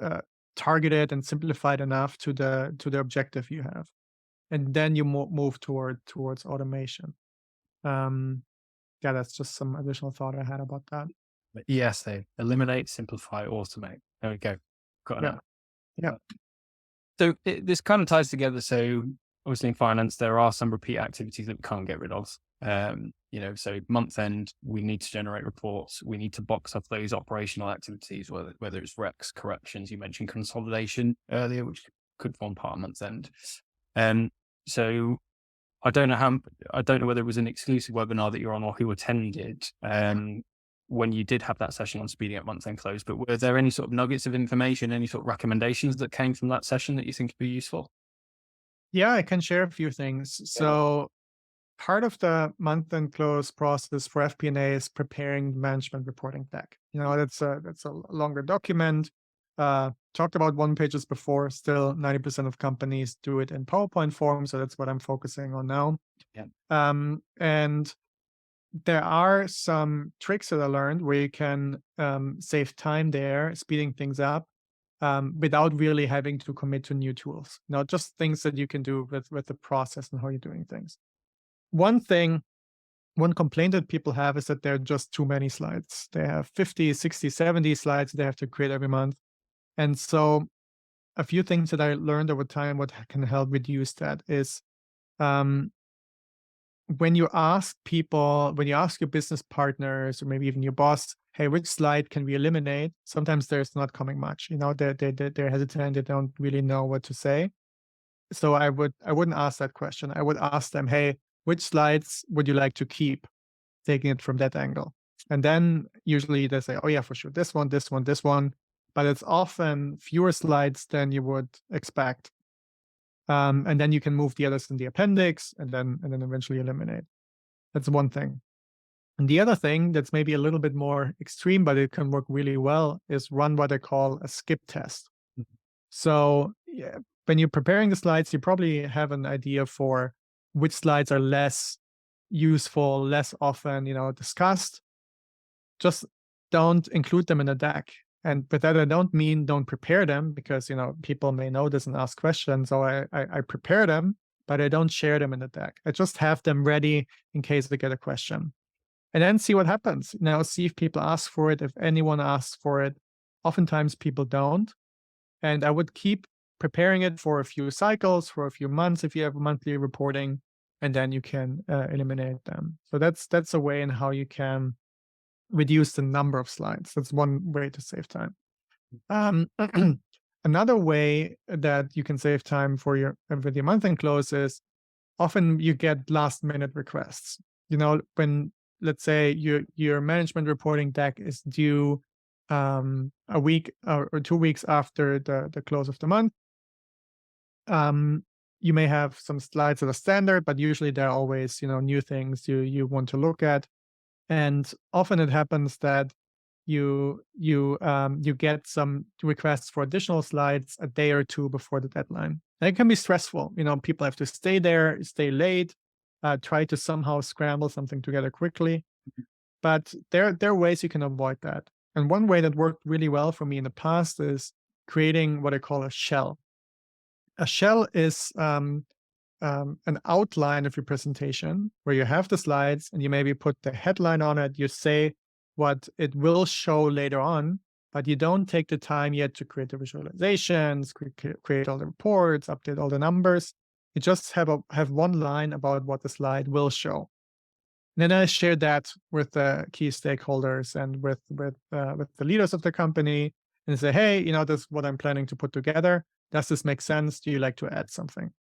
S1: uh, targeted and simplified enough to the objective you have. And then you move towards automation. Um, yeah, that's just some additional thought I had about that.
S2: But yes, they eliminate, simplify, automate. There we go. Got
S1: Yeah,
S2: an
S1: yeah.
S2: So this kind of ties together. So obviously in finance, there are some repeat activities that we can't get rid of. So month end, we need to generate reports. We need to box off those operational activities, whether it's recs, corrections. You mentioned consolidation earlier, which could form part of month end. So I don't know whether it was an exclusive webinar that you're on or who attended. When you did have that session on speeding up month-end close, but were there any sort of nuggets of information, any sort of recommendations that came from that session that you think would be useful?
S1: Yeah, I can share a few things. So part of the month-end close process for FP&A is preparing the management reporting deck. That's a longer document. Talked about one pages before. Still, 90% of companies do it in PowerPoint form, so that's what I'm focusing on now.
S2: Yeah.
S1: And there are some tricks that I learned where you can save time there, speeding things up, without really having to commit to new tools. Just things that you can do with the process and how you're doing things. One complaint that people have is that there are just too many slides. They have 50, 60, 70 slides they have to create every month. And so a few things that I learned over time, what can help reduce that is, when you ask your business partners, or maybe even your boss, hey, which slide can we eliminate? Sometimes there's not coming much. They're hesitant. They don't really know what to say. So I wouldn't ask that question. I would ask them, hey, which slides would you like to keep? Taking it from that angle. And then usually they say, oh yeah, for sure, this one, this one, this one. But it's often fewer slides than you would expect. And then you can move the others in the appendix, and then eventually eliminate. That's one thing. And the other thing that's maybe a little bit more extreme, but it can work really well, is run what I call a skip test.
S2: Mhm.
S1: So yeah, when you're preparing the slides, you probably have an idea for which slides are less useful, less often, discussed. Just don't include them in the deck. And with that, I don't mean don't prepare them, because people may know this and ask questions. So I prepare them, but I don't share them in the deck. I just have them ready in case they get a question, and then see what happens. See if people ask for it. If anyone asks for it, oftentimes people don't. And I would keep preparing it for a few cycles, for a few months if you have monthly reporting, and then you can eliminate them. So that's a way in how you can reduce the number of slides. That's one way to save time. Another way that you can save time for with your month-end close is, often you get last-minute requests. When, let's say, your management reporting deck is due a week or 2 weeks after the close of the month. You may have some slides that are standard, but usually there are always new things you want to look at. And often it happens that you get some requests for additional slides a day or two before the deadline. And it can be stressful. People have to stay there, stay late, try to somehow scramble something together quickly. But there are ways you can avoid that. And one way that worked really well for me in the past is creating what I call a shell. A shell is an outline of your presentation where you have the slides and you maybe put the headline on it. You say what it will show later on, but you don't take the time yet to create the visualizations, create all the reports, update all the numbers. You just have one line about what the slide will show. And then I share that with the key stakeholders and with the leaders of the company, and say, hey, this is what I'm planning to put together. Does this make sense? Do you like to add something?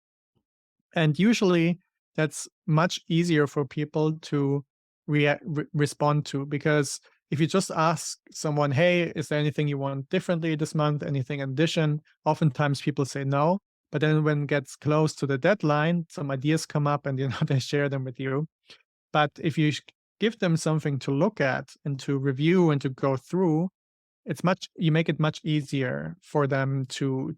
S1: And usually that's much easier for people to respond to, because if you just ask someone, hey, is there anything you want differently this month? Anything in addition? Oftentimes people say no. But then when it gets close to the deadline, some ideas come up and they share them with you. But if you give them something to look at and to review and to go through, you make it much easier for them to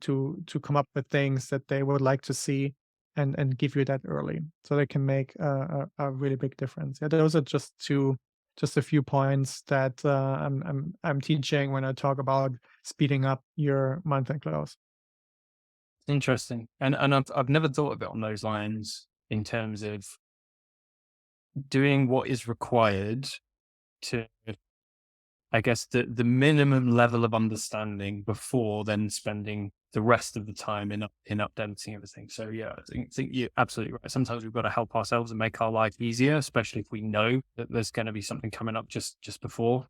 S1: come up with things that they would like to see, and give you that early, so they can make a really big difference. Yeah, those are just a few points that I'm teaching when I talk about speeding up your month end close.
S2: Interesting. And I've never thought of it on those lines in terms of doing what is required to, I guess, the minimum level of understanding before then spending the rest of the time in updating everything. So yeah, I think you're absolutely right. Sometimes we've got to help ourselves and make our life easier, especially if we know that there's going to be something coming up just before.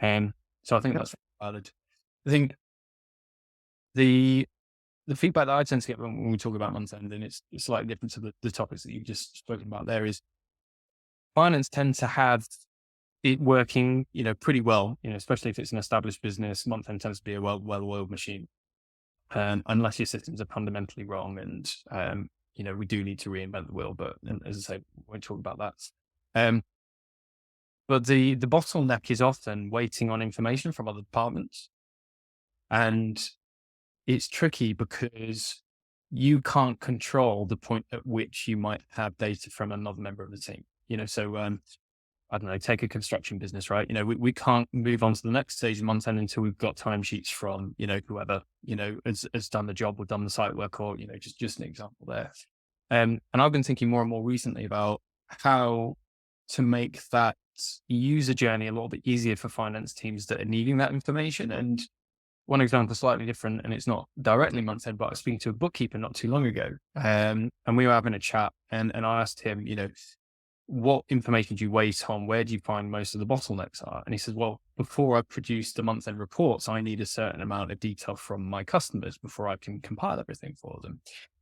S2: So I think
S1: Yep.
S2: that's valid. I think the feedback that I tend to get when we talk about month end, and it's slightly different to the topics that you've just spoken about there, is finance tend to have it working, pretty well, especially if it's an established business. Month end tends to be a well-oiled machine, unless your systems are fundamentally wrong. And, we do need to reinvent the wheel, but as I say, we won't talk about that. But the bottleneck is often waiting on information from other departments. And it's tricky because you can't control the point at which you might have data from another member of the team. So I don't know, take a construction business, right? We can't move on to the next stage of month end until we've got timesheets from, whoever, has done the job or done the site work, or, just an example there. And I've been thinking more and more recently about how to make that user journey a little bit easier for finance teams that are needing that information. And one example slightly different, and it's not directly month end, but I was speaking to a bookkeeper not too long ago. And we were having a chat, and I asked him, what information do you wait on? Where do you find most of the bottlenecks are? And he said, well, before I produce the month end reports, I need a certain amount of detail from my customers before I can compile everything for them.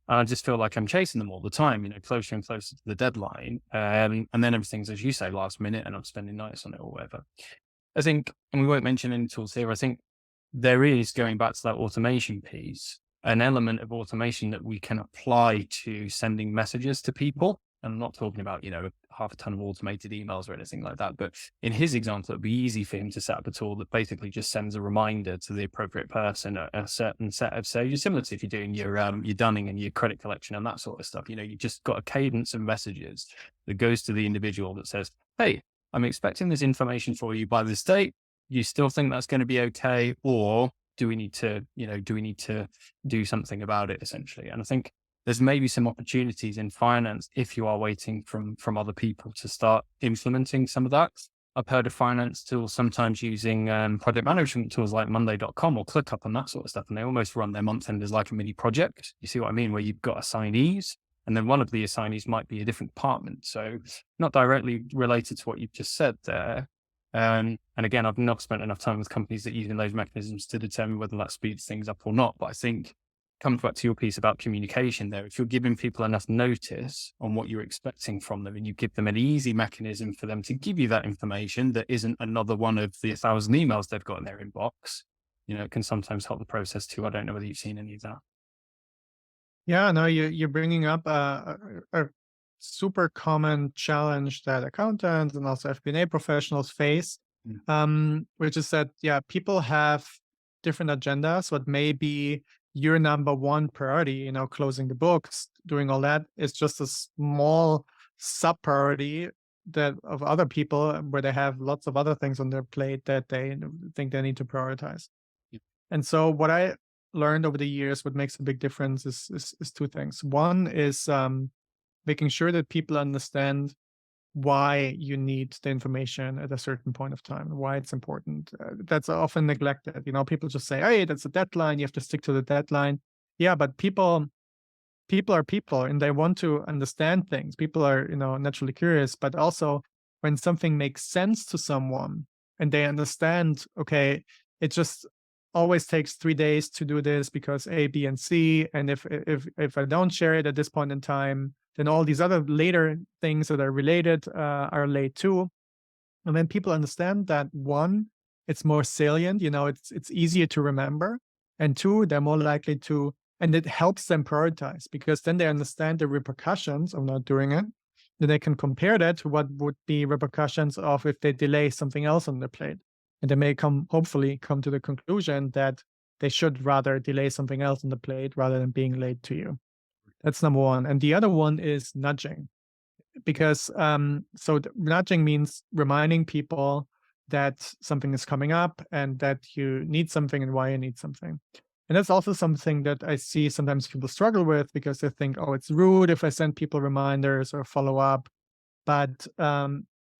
S2: And I just feel like I'm chasing them all the time, closer and closer to the deadline. And then everything's, as you say, last minute, and I'm spending nights on it or whatever. I think, and we won't mention any tools here, I think there is, going back to that automation piece, an element of automation that we can apply to sending messages to people. And I'm not talking about, half a ton of automated emails or anything like that. But in his example, it'd be easy for him to set up a tool that basically just sends a reminder to the appropriate person at a certain set of stages, similar to if you're doing your dunning and your credit collection and that sort of stuff. You just got a cadence of messages that goes to the individual that says, hey, I'm expecting this information for you by this date. You still think that's going to be okay? Or do we need to do something about it, essentially? And I think there's maybe some opportunities in finance if you are waiting from other people to start implementing some of that. I've heard of finance tools sometimes using project management tools like Monday.com or ClickUp and that sort of stuff. And they almost run their month end as like a mini project. You see what I mean? Where you've got assignees, and then one of the assignees might be a different department. So not directly related to what you've just said there. And again, I've not spent enough time with companies that are using those mechanisms to determine whether that speeds things up or not. But I think, comes back to your piece about communication there, if you're giving people enough notice on what you're expecting from them, and you give them an easy mechanism for them to give you that information that isn't another one of the 1,000 emails they've got in their inbox, it can sometimes help the process too. I don't know whether you've seen any of that.
S1: Yeah, no, you're bringing up a super common challenge that accountants and also FP&A professionals face, which is that, yeah, people have different agendas. What may be your number one priority, closing the books, doing all that, is just a small sub priority that of other people, where they have lots of other things on their plate that they think they need to prioritize.
S2: Yeah.
S1: And so what I learned over the years, what makes a big difference is two things. One is making sure that people understand why you need the information at a certain point of time, why it's important. That's often neglected. People just say, hey, that's a deadline, you have to stick to the deadline. Yeah, but people are people, and they want to understand things. People are, naturally curious, but also when something makes sense to someone and they understand, okay, it just always takes 3 days to do this because A, B, and C. And if I don't share it at this point in time, then all these other later things that are related are late too. And then people understand that, one, it's more salient, it's easier to remember. And two, they're more likely to, and it helps them prioritize because then they understand the repercussions of not doing it. Then they can compare that to what would be repercussions of if they delay something else on their plate. And they may hopefully come to the conclusion that they should rather delay something else on the plate rather than being late to you. That's number one. And the other one is nudging, because nudging means reminding people that something is coming up and that you need something and why you need something. And that's also something that I see sometimes people struggle with because they think, oh, it's rude if I send people reminders or follow up. But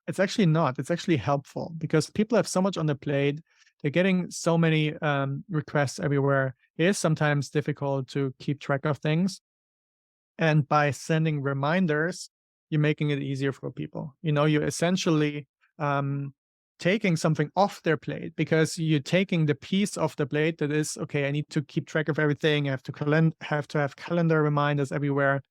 S1: it's actually not. It's actually helpful because people have so much on their plate. They're getting so many requests everywhere. It is sometimes difficult to keep track of things. And by sending reminders, you're making it easier for people. You're essentially taking something off their plate because you're taking the piece off the plate that is, okay, I need to keep track of everything. I have to have calendar reminders everywhere.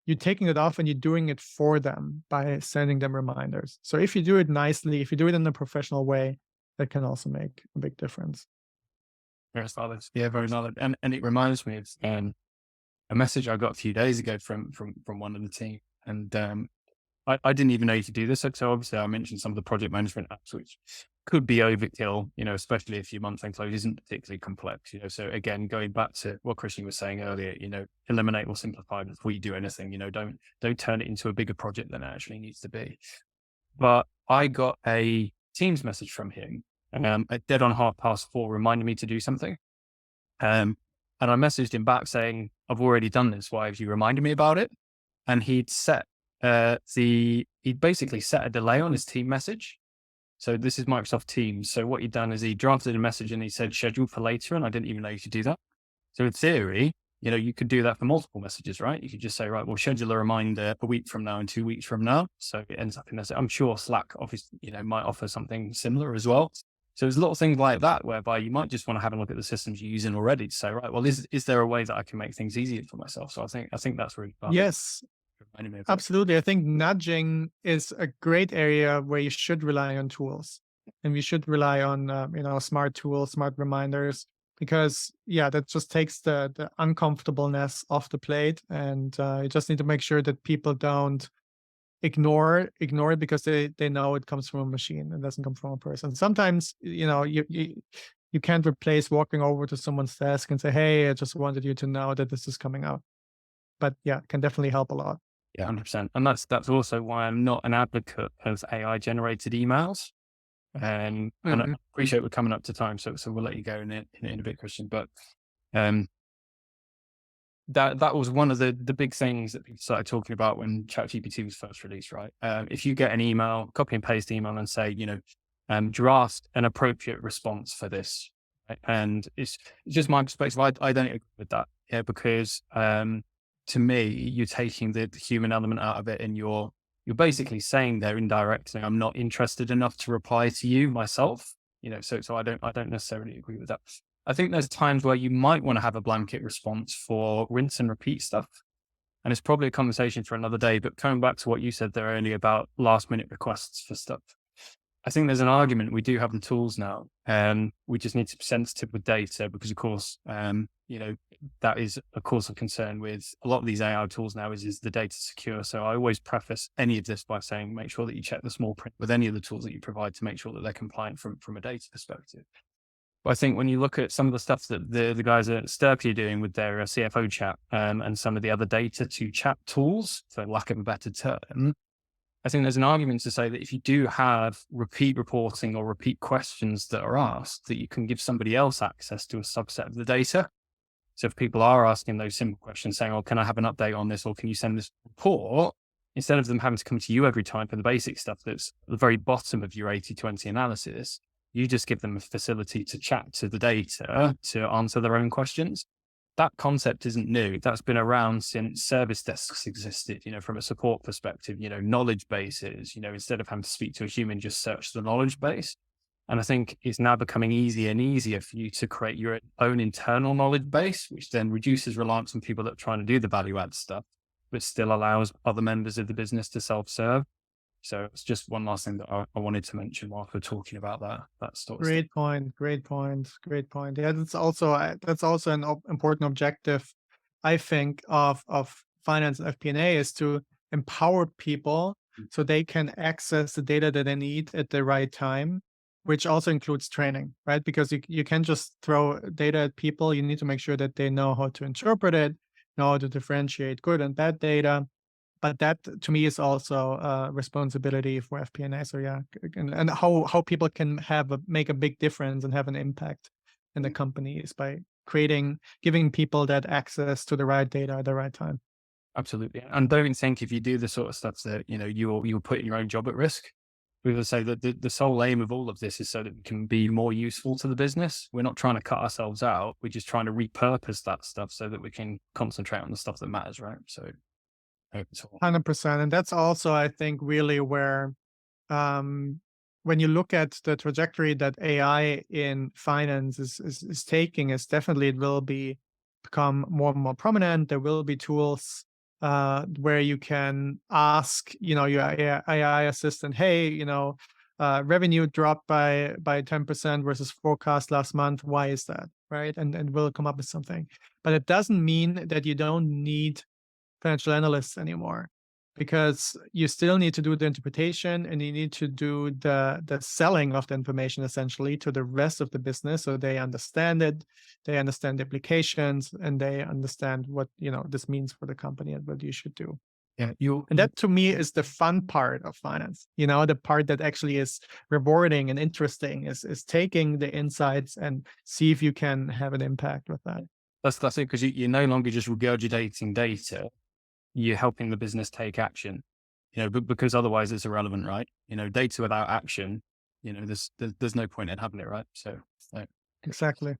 S1: You're taking it off and you're doing it for them by sending them reminders. So if you do it nicely, if you do it in a professional way, that can also make a big difference.
S2: Very solid. Yeah, very solid. And it reminds me of a message I got a few days ago from one of the team. And I didn't even know you could do this. So obviously I mentioned some of the project management apps, which could be overkill, especially if your month-end close isn't particularly complex, So again, going back to what Christian was saying earlier, eliminate or simplify before you do anything, don't turn it into a bigger project than it actually needs to be. But I got a Teams message from him at dead on 4:30, reminding me to do something. And I messaged him back saying, I've already done this. Why have you reminded me about it? And he'd basically set a delay on his team message. So this is Microsoft Teams. So what he'd done is he drafted a message and he said schedule for later. And I didn't even know you could do that. So in theory, you could do that for multiple messages, right? You could just say, right, we'll schedule a reminder a week from now and 2 weeks from now. So it ends up in this. I'm sure Slack obviously, might offer something similar as well. So there's a lot of things like that whereby you might just want to have a look at the systems you're using already to say, right, well, is there a way that I can make things easier for myself? So I think that's really fun.
S1: Yes, absolutely. I think nudging is a great area where you should rely on tools, and we should rely on smart tools, smart reminders, because that just takes the uncomfortableness off the plate, and you just need to make sure that people don't ignore it because they know it comes from a machine. It doesn't come from a person. Sometimes you can't replace walking over to someone's desk and say, hey, I just wanted you to know that this is coming up. But it can definitely help a lot.
S2: Yeah, 100%. And that's also why I'm not an advocate of AI generated emails. And I appreciate we're coming up to time, so we'll let you go in a bit, Christian. But that was one of the big things that people started talking about when ChatGPT was first released, right? If you get an email, copy and paste email and say, draft an appropriate response for this. Right? And it's just my perspective. I don't agree with that. Yeah, because to me, you're taking the human element out of it, and you're basically saying there indirectly, I'm not interested enough to reply to you myself. So I don't necessarily agree with that. I think there's times where you might want to have a blanket response for rinse and repeat stuff. And it's probably a conversation for another day, but coming back to what you said there earlier about last minute requests for stuff, I think there's an argument. We do have the tools now, and we just need to be sensitive with data because, of course, that is, of course, a concern with a lot of these AI tools now is the data secure? So I always preface any of this by saying, make sure that you check the small print with any of the tools that you provide to make sure that they're compliant from a data perspective. But I think when you look at some of the stuff that the guys at Sturkey are doing with their CFO chat and some of the other data to chat tools, for lack of a better term, I think there's an argument to say that if you do have repeat reporting or repeat questions that are asked, that you can give somebody else access to a subset of the data. So if people are asking those simple questions saying, oh, can I have an update on this? Or can you send this report? Instead of them having to come to you every time for the basic stuff that's at the very bottom of your 80/20 analysis, you just give them a facility to chat to the data to answer their own questions. That concept isn't new. That's been around since service desks existed, from a support perspective, knowledge bases, instead of having to speak to a human, just search the knowledge base. And I think it's now becoming easier and easier for you to create your own internal knowledge base, which then reduces reliance on people that are trying to do the value add stuff, but still allows other members of the business to self-serve. So it's just one last thing that I wanted to mention while we're talking about that sort of stuff.
S1: Great point. Great point. Great point. Yeah, that's also an important objective, I think, of finance and FP&A is to empower people so they can access the data that they need at the right time, which also includes training, right? Because you can't just throw data at people. You need to make sure that they know how to interpret it, know how to differentiate good and bad data. But that to me is also a responsibility for FP&A. So yeah, and how people can make a big difference and have an impact in the company is by giving people that access to the right data at the right time.
S2: Absolutely. And don't think if you do the sort of stuff that, you'll put your own job at risk. We would say that the sole aim of all of this is so that we can be more useful to the business. We're not trying to cut ourselves out. We're just trying to repurpose that stuff so that we can concentrate on the stuff that matters, right? So I hope it's all
S1: 100%. And that's also, I think, really where when you look at the trajectory that AI in finance is taking, is definitely it will become more and more prominent. There will be tools where you can ask, your AI assistant, hey, revenue dropped by 10% versus forecast last month. Why is that? Right. And we'll come up with something. But it doesn't mean that you don't need financial analysts anymore, because you still need to do the interpretation and you need to do the selling of the information essentially to the rest of the business, so they understand it, they understand the implications, and they understand what this means for the company and what you should do.
S2: Yeah,
S1: and that to me is the fun part of finance. The part that actually is rewarding and interesting is taking the insights and see if you can have an impact with that.
S2: That's it, because you're no longer just regurgitating data. You're helping the business take action, because otherwise it's irrelevant, right? Data without action, there's no point in having it, right? So
S1: exactly.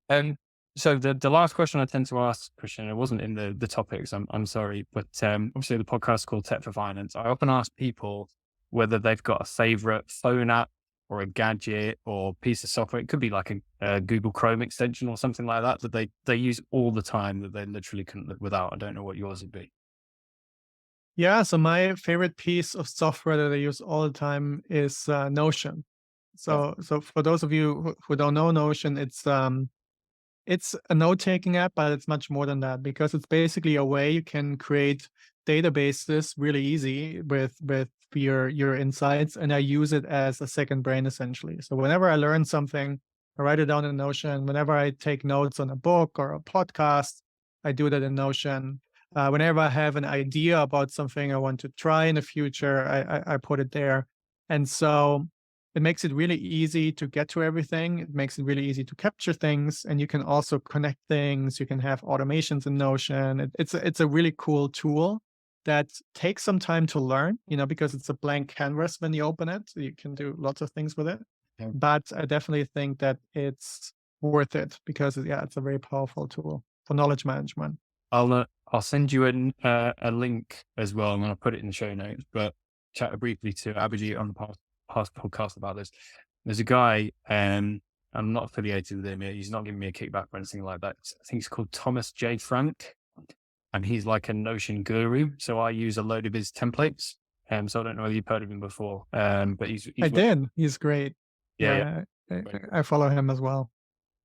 S2: So the last question I tend to ask, Christian, it wasn't in the topics, I'm sorry, but obviously the podcast is called Tech for Finance. I often ask people whether they've got a favorite phone app or a gadget or piece of software. It could be like a Google Chrome extension or something like that they use all the time, that they literally couldn't live without. I don't know what yours would be.
S1: Yeah, so my favorite piece of software that I use all the time is Notion. So for those of you who don't know Notion, it's a note-taking app, but it's much more than that, because it's basically a way you can create databases really easy with your insights, and I use it as a second brain essentially. So whenever I learn something, I write it down in Notion. Whenever I take notes on a book or a podcast, I do that in Notion. Whenever I have an idea about something I want to try in the future, I put it there. And so it makes it really easy to get to everything. It makes it really easy to capture things, and you can also connect things. You can have automations in Notion. It's a really cool tool that takes some time to learn, because it's a blank canvas when you open it. So you can do lots of things with it. Yeah. But I definitely think that it's worth it, because it's a very powerful tool for knowledge management.
S2: I'll send you a link as well. I'm going to put it in the show notes, but chat briefly to Abhijit on the past podcast about this. There's a guy, I'm not affiliated with him. He's not giving me a kickback or anything like that. I think he's called Thomas J. Frank, and he's like a Notion guru. So I use a load of his templates. So I don't know whether you've heard of him before, but he's
S1: He's great.
S2: Yeah.
S1: I follow him as well.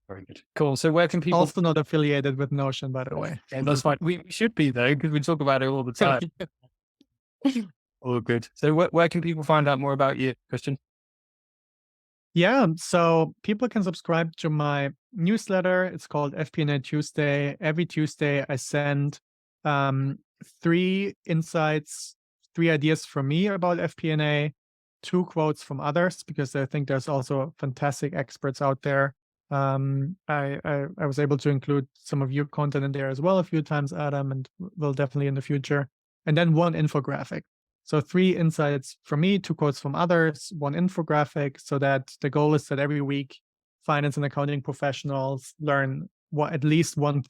S2: Very good. Cool. So where can people...
S1: Also not affiliated with Notion, by the way.
S2: That's fine. We should be, though, because we talk about it all the time. All good. So where can people find out more about you, Christian?
S1: Yeah, so people can subscribe to my newsletter. It's called FP&A Tuesday. Every Tuesday, I send 3 insights, 3 ideas from me about FP&A, 2 quotes from others, because I think there's also fantastic experts out there. I was able to include some of your content in there as well a few times, Adam, and will definitely in the future. And then 1 infographic. So 3 insights from me, 2 quotes from others, 1 infographic, so that the goal is that every week finance and accounting professionals learn at least one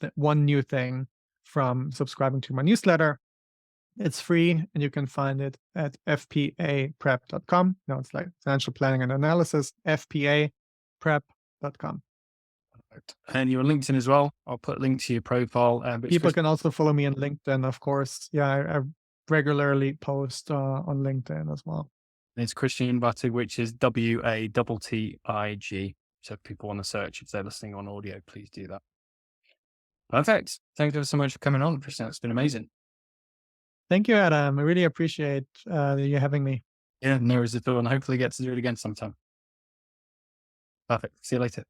S1: new thing from subscribing to my newsletter. It's free, and you can find it at fpaprep.com. No, it's like financial planning and analysis, fpaprep.com.
S2: And your LinkedIn as well. I'll put a link to your profile. But it's
S1: People can also follow me on LinkedIn, of course. Yeah, I regularly post on LinkedIn as well.
S2: It's Christian Wattig, which is Wattig. So if people want to search, if they're listening on audio, please do that. Perfect. Thank you so much for coming on, Christian. It's been amazing.
S1: Thank you, Adam. I really appreciate you having me.
S2: Yeah, no worries at all. And hopefully get to do it again sometime. Perfect. See you later.